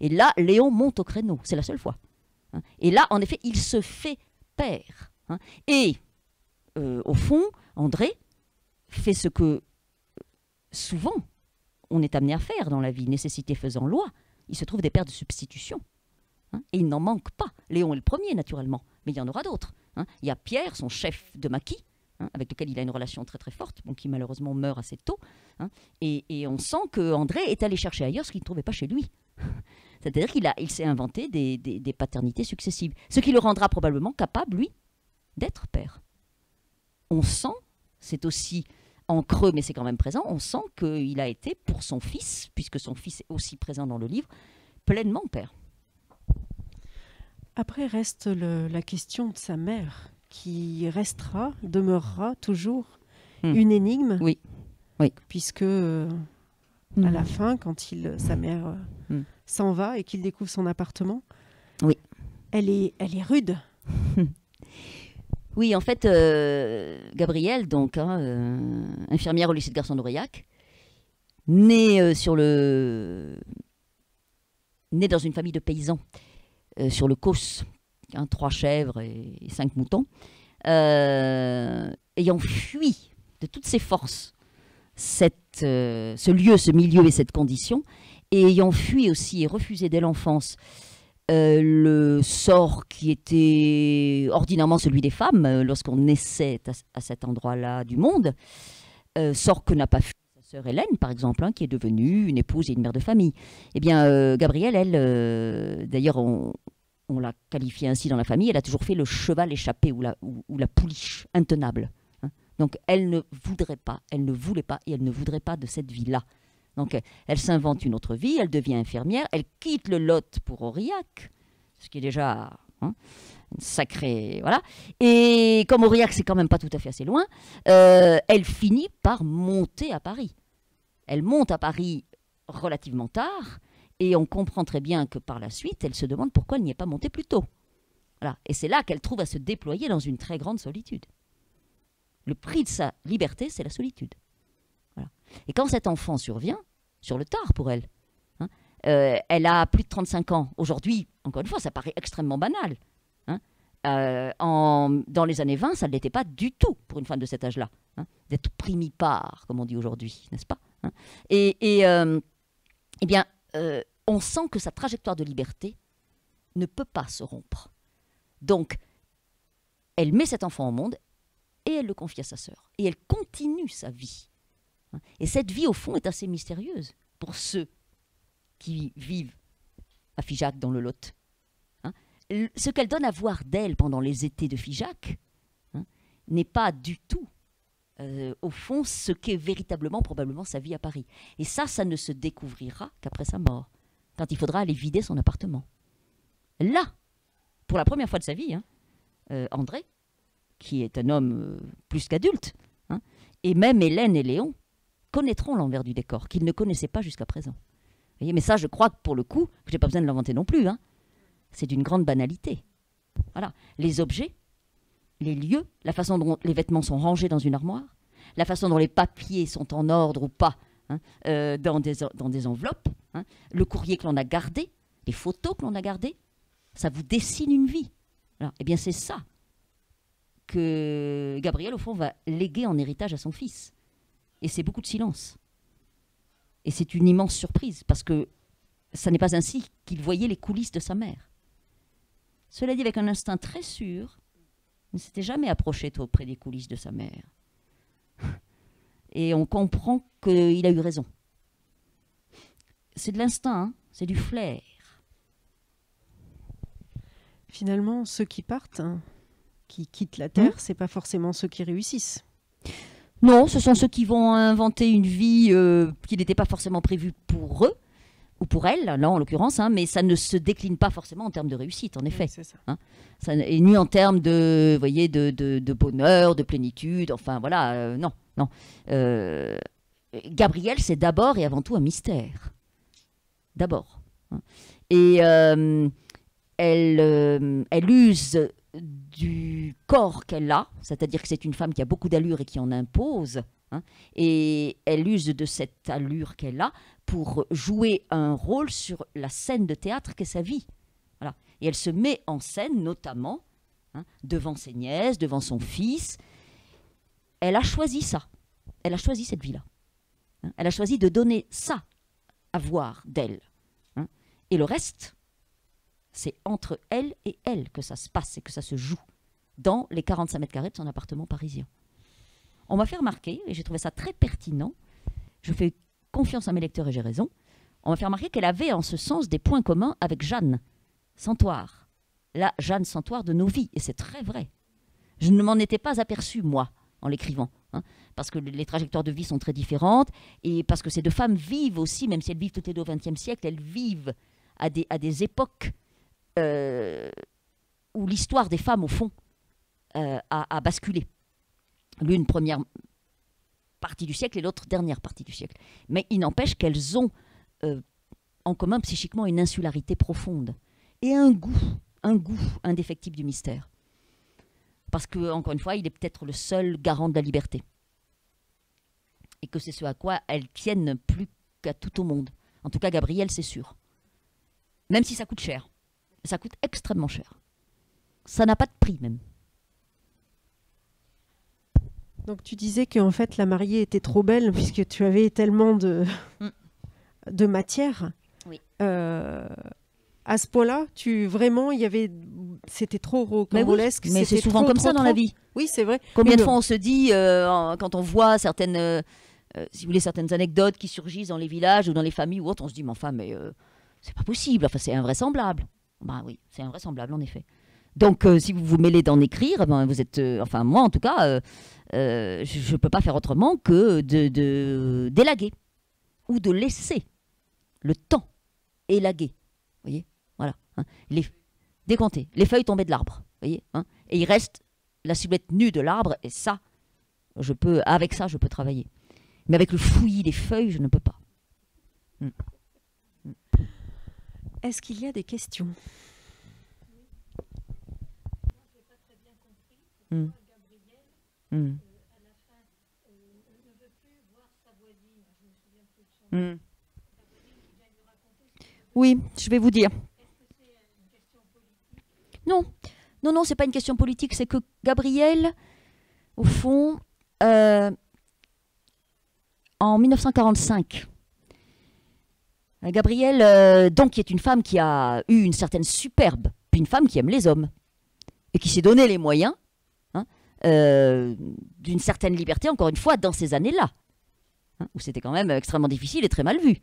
Et là, Léon monte au créneau, c'est la seule fois. Et là, en effet, il se fait père. Et au fond, André fait ce que souvent on est amené à faire dans la vie, nécessité faisant loi. Il se trouve des pères de substitution. Et il n'en manque pas. Léon est le premier, naturellement, mais il y en aura d'autres. Il y a Pierre, son chef de maquis, avec lequel il a une relation très très forte, qui malheureusement meurt assez tôt. Et on sent qu'André est allé chercher ailleurs ce qu'il ne trouvait pas chez lui. C'est-à-dire qu'il s'est inventé des paternités successives, ce qui le rendra probablement capable, lui, d'être père. On sent, c'est aussi en creux, mais c'est quand même présent, on sent qu'il a été, pour son fils, puisque son fils est aussi présent dans le livre, pleinement père. Après reste la question de sa mère, qui demeurera toujours une énigme. Oui. Puisque à la fin, quand sa mère s'en va et qu'il découvre son appartement, oui, elle est rude. Oui, en fait, Gabrielle, donc infirmière au lycée de garçons d'Aurillac, né dans une famille de paysans sur le Causse, 3 chèvres et 5 moutons, ayant fui de toutes ses forces ce lieu, ce milieu et cette condition, et ayant fui aussi et refusé dès l'enfance le sort qui était ordinairement celui des femmes lorsqu'on naissait à cet endroit-là du monde, sort que n'a pas fui sa sœur Hélène, par exemple, qui est devenue une épouse et une mère de famille. Eh bien, Gabrielle, elle, d'ailleurs, on l'a qualifiée ainsi dans la famille, elle a toujours fait le cheval échappé ou la pouliche intenable. Donc, elle ne voulait pas et elle ne voudrait pas de cette vie-là. Donc, elle s'invente une autre vie, elle devient infirmière, elle quitte le Lot pour Aurillac, ce qui est déjà une sacrée... Voilà. Et comme Aurillac, c'est quand même pas tout à fait assez loin, elle finit par monter à Paris. Elle monte à Paris relativement tard, et on comprend très bien que par la suite, elle se demande pourquoi elle n'y est pas montée plus tôt. Voilà. Et c'est là qu'elle trouve à se déployer dans une très grande solitude. Le prix de sa liberté, c'est la solitude. Voilà. Et quand cet enfant survient, sur le tard pour elle, elle a plus de 35 ans. Aujourd'hui, encore une fois, ça paraît extrêmement banal. Dans les années 20, ça ne l'était pas du tout pour une femme de cet âge-là. D'être primipare, comme on dit aujourd'hui, n'est-ce pas? Eh bien, on sent que sa trajectoire de liberté ne peut pas se rompre. Donc, elle met cet enfant au monde et elle le confie à sa sœur. Et elle continue sa vie. Et cette vie, au fond, est assez mystérieuse pour ceux qui vivent à Figeac, dans le Lot. Ce qu'elle donne à voir d'elle pendant les étés de Figeac n'est pas du tout, au fond, ce qu'est véritablement, probablement, sa vie à Paris. Et ça ne se découvrira qu'après sa mort, quand il faudra aller vider son appartement. Là, pour la première fois de sa vie, André, qui est un homme plus qu'adulte, et même Hélène et Léon, connaîtront l'envers du décor, qu'ils ne connaissaient pas jusqu'à présent. Vous voyez, mais ça, je crois que pour le coup, je n'ai pas besoin de l'inventer non plus. C'est d'une grande banalité. Voilà. Les objets, les lieux, la façon dont les vêtements sont rangés dans une armoire, la façon dont les papiers sont en ordre ou pas dans des enveloppes, le courrier que l'on a gardé, les photos que l'on a gardées, ça vous dessine une vie. Alors, eh bien, c'est ça que Gabrielle, au fond, va léguer en héritage à son fils. Et c'est beaucoup de silence. Et c'est une immense surprise, parce que ça n'est pas ainsi qu'il voyait les coulisses de sa mère. Cela dit, avec un instinct très sûr, il ne s'était jamais approché auprès des coulisses de sa mère. Et on comprend qu'il a eu raison. C'est de l'instinct, c'est du flair. Finalement, ceux qui partent, qui quittent la Terre, c'est pas forcément ceux qui réussissent. Non, ce sont ceux qui vont inventer une vie qui n'était pas forcément prévue pour eux, ou pour elles, là en l'occurrence, mais ça ne se décline pas forcément en termes de réussite, en effet. C'est ça. Et ni en termes de, voyez, de bonheur, de plénitude, enfin voilà, non. Gabrielle, c'est d'abord et avant tout un mystère. D'abord. Et elle use du corps qu'elle a, c'est-à-dire que c'est une femme qui a beaucoup d'allure et qui en impose, et elle use de cette allure qu'elle a pour jouer un rôle sur la scène de théâtre qu'est sa vie. Voilà. Et elle se met en scène notamment devant ses nièces, devant son fils. Elle a choisi ça. Elle a choisi cette vie-là. Elle a choisi de donner ça à voir d'elle. Et le reste, c'est entre elle et elle que ça se passe et que ça se joue dans les 45 mètres carrés de son appartement parisien. On m'a fait remarquer, et j'ai trouvé ça très pertinent, je fais confiance à mes lecteurs et j'ai raison, on m'a fait remarquer qu'elle avait en ce sens des points communs avec Jeanne Santoire, la Jeanne Santoire de nos vies, et c'est très vrai. Je ne m'en étais pas aperçue, moi, en l'écrivant, parce que les trajectoires de vie sont très différentes, et parce que ces deux femmes vivent aussi, même si elles vivent toutes les deux au XXe siècle, elles vivent à des époques où l'histoire des femmes, au fond, a basculé. L'une première partie du siècle et l'autre dernière partie du siècle. Mais il n'empêche qu'elles ont en commun psychiquement une insularité profonde et un goût indéfectible du mystère. Parce que, encore une fois, il est peut-être le seul garant de la liberté. Et que c'est ce à quoi elles tiennent plus à tout au monde. En tout cas, Gabriel, c'est sûr. Même si ça coûte cher. Ça coûte extrêmement cher. Ça n'a pas de prix, même. Donc tu disais qu'en fait la mariée était trop belle puisque tu avais tellement de matière. Oui. À ce point-là, c'était trop rocambolesque. Mais c'est souvent comme ça dans la vie. Oui, c'est vrai. Combien de fois on se dit, quand on voit certaines, si vous voulez, certaines anecdotes qui surgissent dans les villages ou dans les familles ou autres, on se dit, mais enfin, c'est pas possible, enfin, c'est invraisemblable. Ben oui, c'est invraisemblable, en effet. Donc, si vous vous mêlez d'en écrire, ben, vous êtes, enfin, moi, en tout cas, je ne peux pas faire autrement que d'élaguer ou de laisser le temps élaguer. Vous voyez, voilà. Hein. Décompter. Les feuilles tombaient de l'arbre. Voyez, hein. Et il reste la silhouette nue de l'arbre. Et ça, avec ça, je peux travailler. Mais avec le fouillis des feuilles, je ne peux pas. Est-ce qu'il y a des questions? Oui, je vais vous dire. Non, c'est pas une question politique, c'est que Gabriel, au fond, en 1945, Gabrielle, donc, qui est une femme qui a eu une certaine superbe, puis une femme qui aime les hommes, et qui s'est donné les moyens d'une certaine liberté, encore une fois, dans ces années-là, où c'était quand même extrêmement difficile et très mal vu.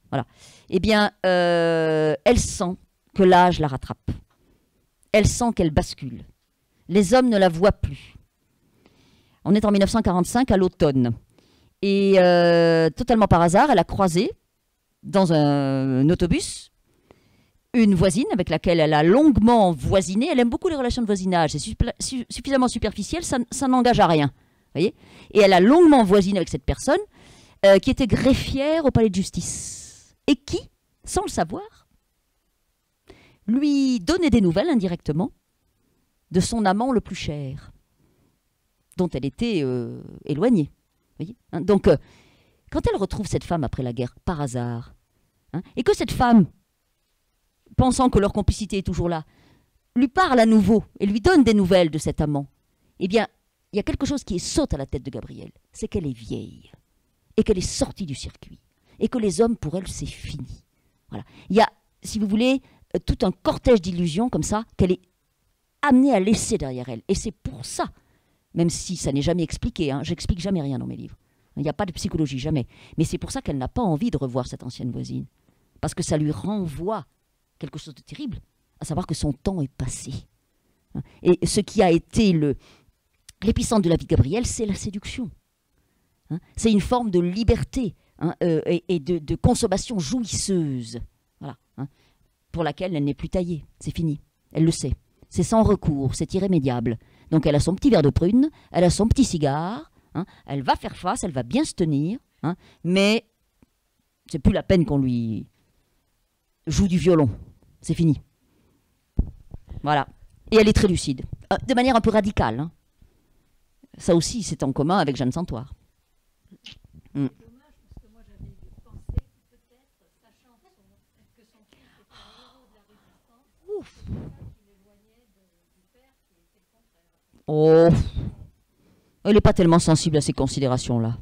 Voilà. Eh bien, elle sent que l'âge la rattrape. Elle sent qu'elle bascule. Les hommes ne la voient plus. On est en 1945, à l'automne. Et totalement par hasard, elle a croisé, dans un autobus, une voisine avec laquelle elle a longuement voisiné. Elle aime beaucoup les relations de voisinage. C'est suffisamment superficiel, ça n'engage à rien. Voyez, et elle a longuement voisiné avec cette personne qui était greffière au palais de justice. Et qui, sans le savoir, lui donnait des nouvelles indirectement de son amant le plus cher, dont elle était éloignée. Voyez, hein. Donc, quand elle retrouve cette femme après la guerre, par hasard, et que cette femme, pensant que leur complicité est toujours là, lui parle à nouveau et lui donne des nouvelles de cet amant, eh bien, il y a quelque chose qui saute à la tête de Gabrielle, c'est qu'elle est vieille et qu'elle est sortie du circuit et que les hommes, pour elle, c'est fini. Voilà. Il y a, si vous voulez, tout un cortège d'illusions comme ça qu'elle est amenée à laisser derrière elle. Et c'est pour ça, même si ça n'est jamais expliqué, j'explique jamais rien dans mes livres, il n'y a pas de psychologie, jamais, mais c'est pour ça qu'elle n'a pas envie de revoir cette ancienne voisine, parce que ça lui renvoie quelque chose de terrible, à savoir que son temps est passé. Et ce qui a été l'épicentre de la vie de Gabrielle, c'est la séduction. C'est une forme de liberté et de consommation jouisseuse, voilà, pour laquelle elle n'est plus taillée. C'est fini, elle le sait. C'est sans recours, c'est irrémédiable. Donc elle a son petit verre de prune, elle a son petit cigare, elle va faire face, elle va bien se tenir, mais c'est plus la peine qu'on lui joue du violon. C'est fini. Voilà. Et elle est très lucide. De manière un peu radicale. Ça aussi, c'est en commun avec Jeanne Santoire. C'est dommage, parce que moi, j'avais pensé que peut-être, sachant que son fils était un héros de la résistance, qu'il éloignait du père qui était le contraire. Oh, elle n'est pas tellement sensible à ces considérations-là.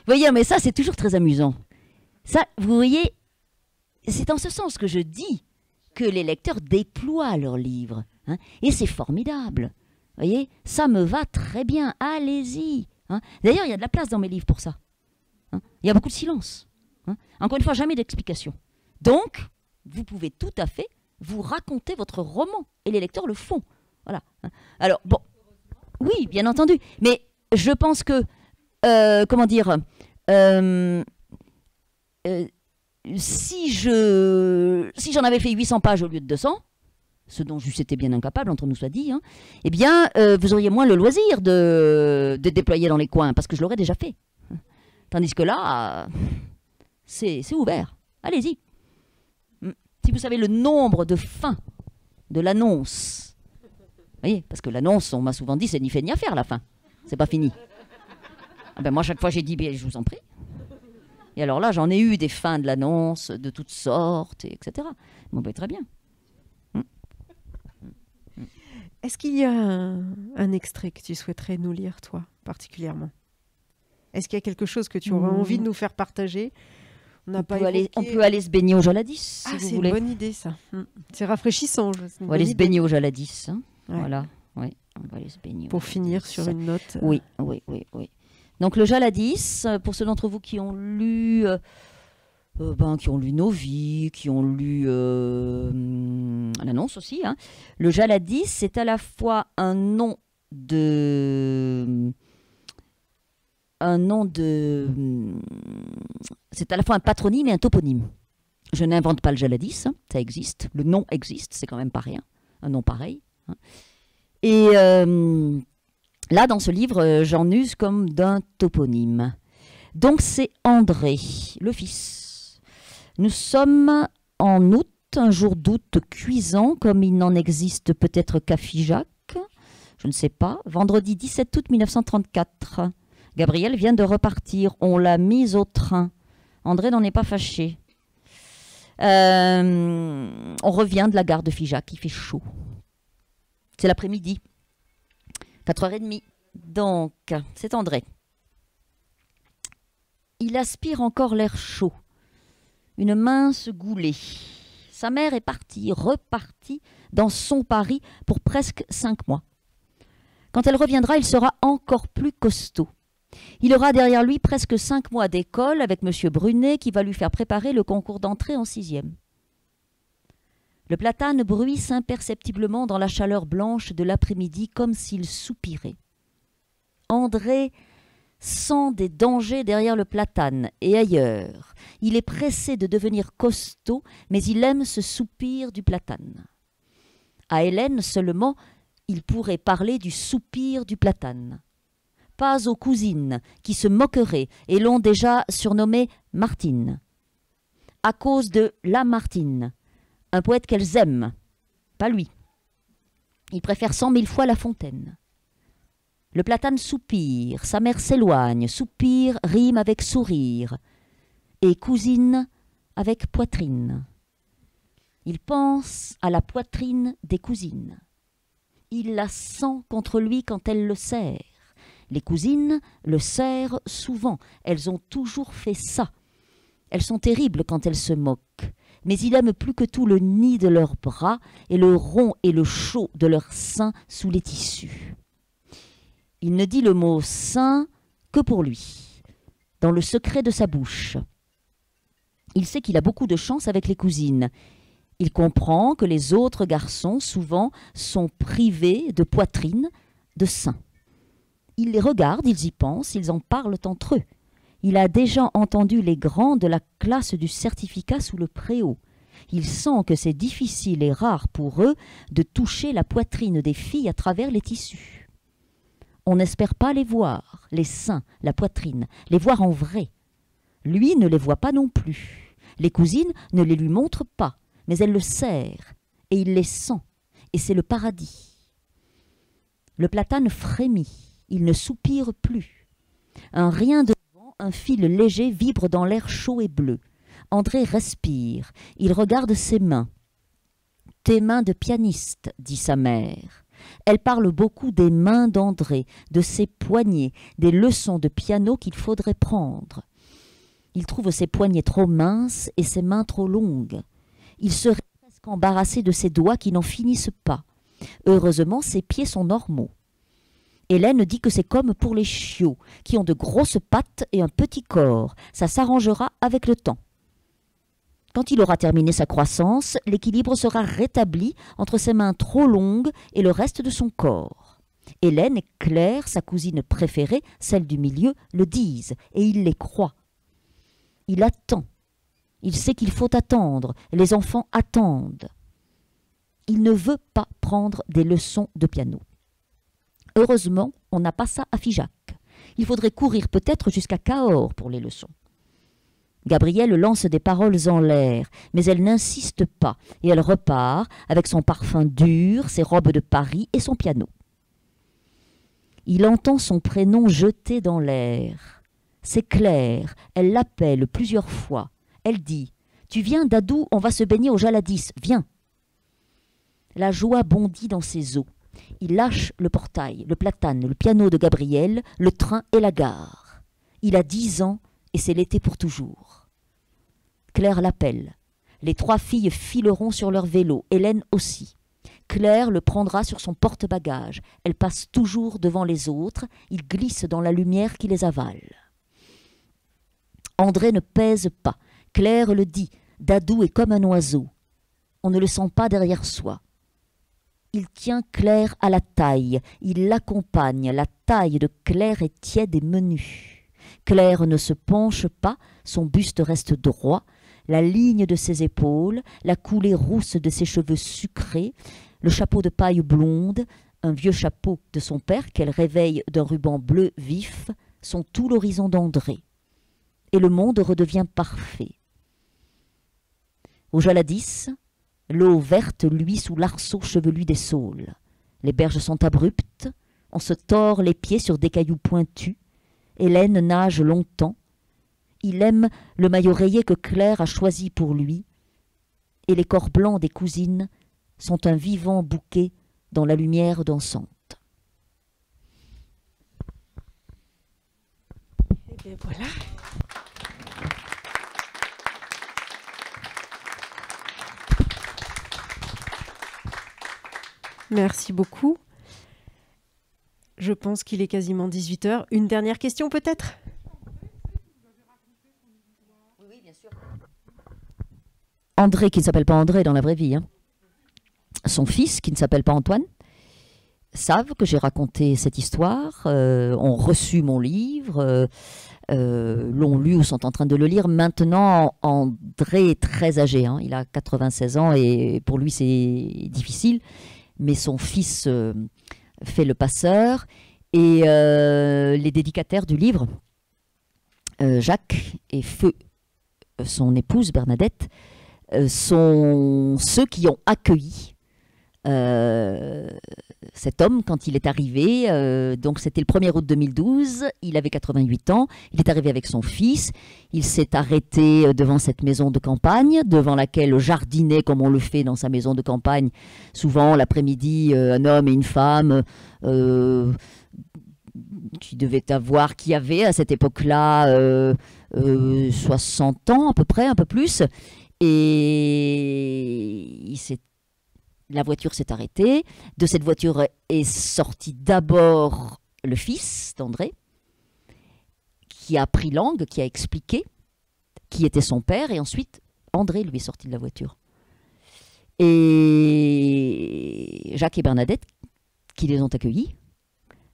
Vous voyez, mais ça, c'est toujours très amusant. Ça, vous voyez, c'est en ce sens que je dis que les lecteurs déploient leurs livres. Et c'est formidable. Vous voyez, ça me va très bien. Allez-y. D'ailleurs, il y a de la place dans mes livres pour ça. Il y a beaucoup de silence. Encore une fois, jamais d'explication. Donc, vous pouvez tout à fait vous raconter votre roman. Et les lecteurs le font. Voilà. Alors, bon. Oui, bien entendu. Mais je pense que, comment dire... si j'en avais fait 800 pages au lieu de 200, ce dont j'eusse été bien incapable, entre nous soit dit, eh bien, vous auriez moins le loisir de déployer dans les coins, parce que je l'aurais déjà fait. Tandis que là, c'est ouvert. Allez-y. Si vous savez le nombre de fins de l'annonce, vous voyez, parce que l'annonce, on m'a souvent dit, c'est ni fait ni à faire, la fin. C'est pas fini. Ah ben moi, chaque fois, j'ai dit, je vous en prie. Et alors là, j'en ai eu des fins de l'annonce de toutes sortes, etc. Bon, ben, très bien. Est-ce qu'il y a un extrait que tu souhaiterais nous lire, toi, particulièrement? Est-ce qu'il y a quelque chose que tu aurais envie de nous faire partager? On peut aller se baigner au Jaladis, si vous voulez. C'est une bonne idée, ça. C'est rafraîchissant. On va aller se baigner au Jaladis. Hein. Ouais. Voilà, oui. On va aller se baigner. Pour finir sur une note. Oui. Donc le Jaladis, pour ceux d'entre vous qui ont lu Nos vies, qui ont lu l'annonce aussi, hein. Le Jaladis, c'est à la fois un nom de... C'est à la fois un patronyme et un toponyme. Je n'invente pas le Jaladis, hein, ça existe. Le nom existe, c'est quand même pas rien. Un nom pareil. Hein. Et là, dans ce livre, j'en use comme d'un toponyme. Donc c'est André, le fils. Nous sommes en août, un jour d'août cuisant, comme il n'en existe peut-être qu'à Figeac. Je ne sais pas. Vendredi 17 août 1934. Gabriel vient de repartir. On l'a mise au train. André n'en est pas fâché. On revient de la gare de Figeac. Il fait chaud. C'est l'après-midi. 4h30. Donc, c'est André. Il aspire encore l'air chaud. Une mince goulée. Sa mère est partie, repartie dans son Paris pour presque 5 mois. Quand elle reviendra, il sera encore plus costaud. Il aura derrière lui presque 5 mois d'école avec M. Brunet qui va lui faire préparer le concours d'entrée en 6e. Le platane bruisse imperceptiblement dans la chaleur blanche de l'après-midi comme s'il soupirait. André sent des dangers derrière le platane et ailleurs. Il est pressé de devenir costaud, mais il aime ce soupir du platane. À Hélène seulement, il pourrait parler du soupir du platane. Pas aux cousines, qui se moqueraient et l'ont déjà surnommée Martine. À cause de Lamartine, un poète qu'elles aiment, pas lui. Il préfère 100 000 fois La Fontaine. Le platane soupire, sa mère s'éloigne, soupir rime avec sourire, et cousine avec poitrine. Il pense à la poitrine des cousines. Il la sent contre lui quand elle le serre. Les cousines le serrent souvent, elles ont toujours fait ça. Elles sont terribles quand elles se moquent, mais il aime plus que tout le nid de leurs bras et le rond et le chaud de leurs seins sous les tissus. Il ne dit le mot sein que pour lui, dans le secret de sa bouche. Il sait qu'il a beaucoup de chance avec les cousines. Il comprend que les autres garçons, souvent, sont privés de poitrine, de sein. Il les regarde, ils y pensent, ils en parlent entre eux. Il a déjà entendu les grands de la classe du certificat sous le préau. Il sent que c'est difficile et rare pour eux de toucher la poitrine des filles à travers les tissus. On n'espère pas les voir, les seins, la poitrine, les voir en vrai. Lui ne les voit pas non plus. Les cousines ne les lui montrent pas, mais elles le serrent, et il les sent, et c'est le paradis. Le platane frémit. Il ne soupire plus. Un rien de vent, un fil léger vibre dans l'air chaud et bleu. André respire. Il regarde ses mains. « Tes mains de pianiste », dit sa mère. Elle parle beaucoup des mains d'André, de ses poignets, des leçons de piano qu'il faudrait prendre. Il trouve ses poignets trop minces et ses mains trop longues. Il serait presque embarrassé de ses doigts qui n'en finissent pas. Heureusement, ses pieds sont normaux. Hélène dit que c'est comme pour les chiots, qui ont de grosses pattes et un petit corps. Ça s'arrangera avec le temps. Quand il aura terminé sa croissance, l'équilibre sera rétabli entre ses mains trop longues et le reste de son corps. Hélène et Claire, sa cousine préférée, celle du milieu, le disent, et il les croit. Il attend. Il sait qu'il faut attendre. Les enfants attendent. Il ne veut pas prendre des leçons de piano. Heureusement, on n'a pas ça à Figeac. Il faudrait courir peut-être jusqu'à Cahors pour les leçons. Gabrielle lance des paroles en l'air, mais elle n'insiste pas, et elle repart avec son parfum dur, ses robes de Paris et son piano. Il entend son prénom jeté dans l'air. C'est Claire, elle l'appelle plusieurs fois. Elle dit « Tu viens, Dadou, on va se baigner au Jaladis, viens !» La joie bondit dans ses os. Il lâche le portail, le platane, le piano de Gabriel, le train et la gare. Il a 10 ans et c'est l'été pour toujours. Claire l'appelle. Les 3 filles fileront sur leur vélo, Hélène aussi. Claire le prendra sur son porte-bagages. Elle passe toujours devant les autres. Il glisse dans la lumière qui les avale. André ne pèse pas. Claire le dit. Dadou est comme un oiseau. On ne le sent pas derrière soi. Il tient Claire à la taille. Il l'accompagne. La taille de Claire est tiède et menue. Claire ne se penche pas. Son buste reste droit. La ligne de ses épaules, la coulée rousse de ses cheveux sucrés, le chapeau de paille blonde, un vieux chapeau de son père qu'elle réveille d'un ruban bleu vif, sont tout l'horizon d'André. Et le monde redevient parfait. Au Jaladis, l'eau verte luit sous l'arceau chevelu des saules. Les berges sont abruptes, on se tord les pieds sur des cailloux pointus. Hélène nage longtemps. Il aime le maillot rayé que Claire a choisi pour lui. Et les corps blancs des cousines sont un vivant bouquet dans la lumière dansante. Et bien voilà. Merci beaucoup. Je pense qu'il est quasiment 18 h. Une dernière question peut-être ? Oui, bien sûr. André, qui ne s'appelle pas André dans la vraie vie, hein. Son fils, qui ne s'appelle pas Antoine, savent que j'ai raconté cette histoire, ont reçu mon livre, l'ont lu ou sont en train de le lire. Maintenant, André est très âgé, hein. Il a 96 ans et pour lui c'est difficile, mais son fils fait le passeur et les dédicataires du livre, Jacques et Feu, son épouse Bernadette, sont ceux qui ont accueilli cet homme quand il est arrivé. Donc c'était le 1er août 2012, il avait 88 ans, il est arrivé avec son fils, il s'est arrêté devant cette maison de campagne, devant laquelle jardinait comme on le fait dans sa maison de campagne, souvent l'après-midi, un homme et une femme qui avaient à cette époque-là 60 ans à peu près, un peu plus, et la voiture s'est arrêtée. De cette voiture est sorti d'abord le fils d'André, qui a pris langue, qui a expliqué qui était son père, et ensuite André lui est sorti de la voiture. Et Jacques et Bernadette, qui les ont accueillis,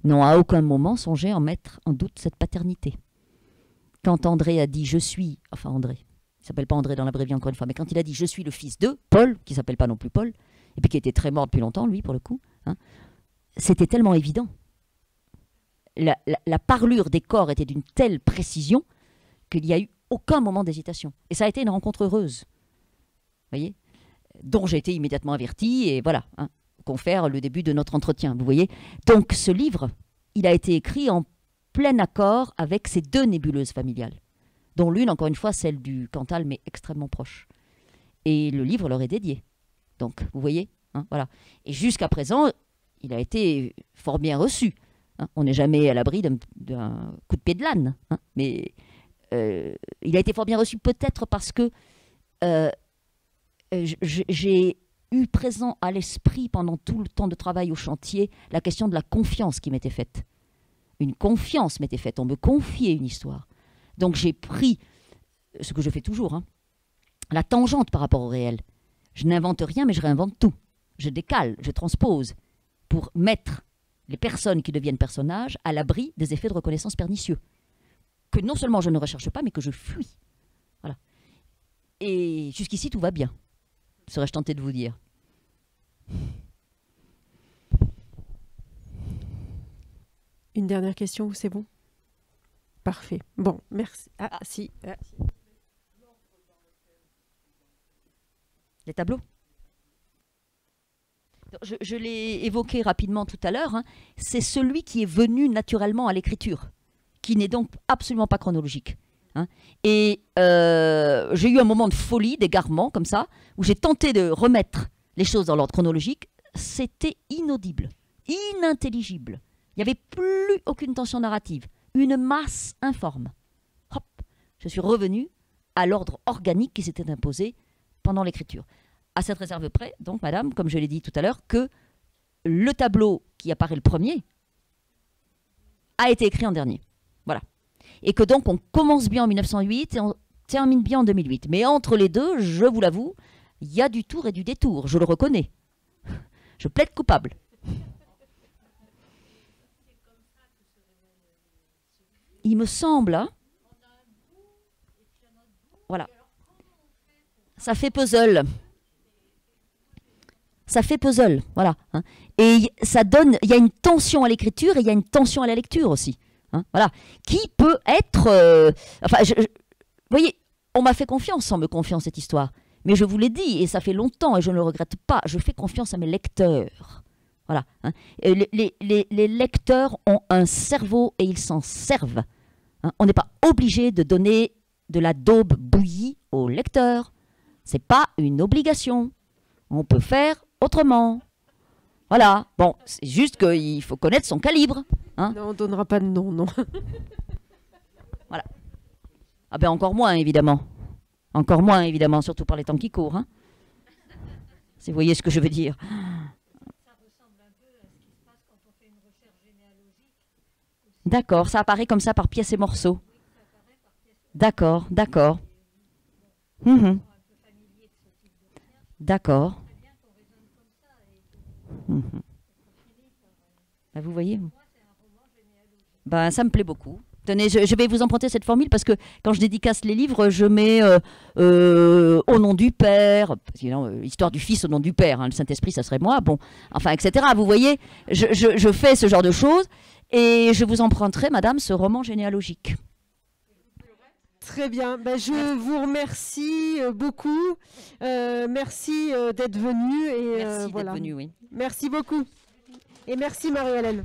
n'ont à aucun moment songé à en mettre en doute cette paternité. Quand André a dit « je suis », enfin André, il ne s'appelle pas André dans la vraie vie encore une fois, mais quand il a dit « je suis le fils de Paul », qui ne s'appelle pas non plus Paul, et puis qui était très mort depuis longtemps, lui, pour le coup, hein, c'était tellement évident. La parlure des corps était d'une telle précision qu'il n'y a eu aucun moment d'hésitation. Et ça a été une rencontre heureuse, vous voyez, dont j'ai été immédiatement avertie, et voilà, hein, confère le début de notre entretien, vous voyez. Donc ce livre, il a été écrit en plein accord avec ces 2 nébuleuses familiales, dont l'une, encore une fois, celle du Cantal, mais extrêmement proche. Et le livre leur est dédié. Donc, vous voyez, hein, voilà. Et jusqu'à présent, il a été fort bien reçu. Hein. On n'est jamais à l'abri d'un coup de pied de l'âne. Hein. Mais il a été fort bien reçu, peut-être parce que j'ai eu présent à l'esprit pendant tout le temps de travail au chantier la question de la confiance qui m'était faite. Une confiance m'était faite. On me confiait une histoire. Donc j'ai pris, ce que je fais toujours, hein, la tangente par rapport au réel. Je n'invente rien, mais je réinvente tout. Je décale, je transpose pour mettre les personnes qui deviennent personnages à l'abri des effets de reconnaissance pernicieux. Que non seulement je ne recherche pas, mais que je fuis. Voilà. Et jusqu'ici, tout va bien, serais-je tenté de vous dire. Une dernière question, c'est bon ? Parfait. Bon, merci. Ah, si. Les tableaux. Je l'ai évoqué rapidement tout à l'heure, hein. C'est celui qui est venu naturellement à l'écriture, qui n'est donc absolument pas chronologique. Hein. Et j'ai eu un moment de folie, d'égarement comme ça, où j'ai tenté de remettre les choses dans l'ordre chronologique. C'était inaudible, inintelligible. Il n'y avait plus aucune tension narrative, une masse informe. Hop, je suis revenue à l'ordre organique qui s'était imposé pendant l'écriture. À cette réserve près, donc, madame, comme je l'ai dit tout à l'heure, que le tableau qui apparaît le premier a été écrit en dernier. Voilà. Et que donc, on commence bien en 1908 et on termine bien en 2008. Mais entre les deux, je vous l'avoue, il y a du tour et du détour, je le reconnais. Je plaide coupable. Il me semble, hein, voilà. Ça fait puzzle. Ça fait puzzle, voilà. Hein. Et ça donne, il y a une tension à l'écriture et il y a une tension à la lecture aussi. Hein, voilà. Qui peut être... enfin, vous voyez, on m'a fait confiance sans me confier en cette histoire. Mais je vous l'ai dit, et ça fait longtemps, et je ne le regrette pas, je fais confiance à mes lecteurs. Voilà. Hein. Les lecteurs ont un cerveau et ils s'en servent. Hein. On n'est pas obligé de donner de la daube bouillie aux lecteurs. Ce n'est pas une obligation. On peut faire autrement. Voilà. Bon, c'est juste qu'il faut connaître son calibre. Hein. Non, on ne donnera pas de nom, non. Voilà. Ah ben encore moins, évidemment. Encore moins, évidemment, surtout par les temps qui courent. Hein. Si vous voyez ce que je veux dire. Ça ressemble un peu à ce qui se passe quand on fait une recherche généalogique. D'accord, ça apparaît comme ça par pièces et morceaux. D'accord, d'accord. D'accord. Ben, vous voyez, ben, ça me plaît beaucoup. Tenez, je vais vous emprunter cette formule parce que quand je dédicace les livres, je mets au nom du Père, sinon, histoire du Fils au nom du Père, hein, le Saint-Esprit, ça serait moi, bon, enfin, etc. Vous voyez, je fais ce genre de choses et je vous emprunterai, madame, ce roman généalogique. Très bien, ben, je vous remercie beaucoup. Merci d'être venu. Merci voilà. d'être venu, oui. Merci beaucoup. Et merci Marie-Hélène.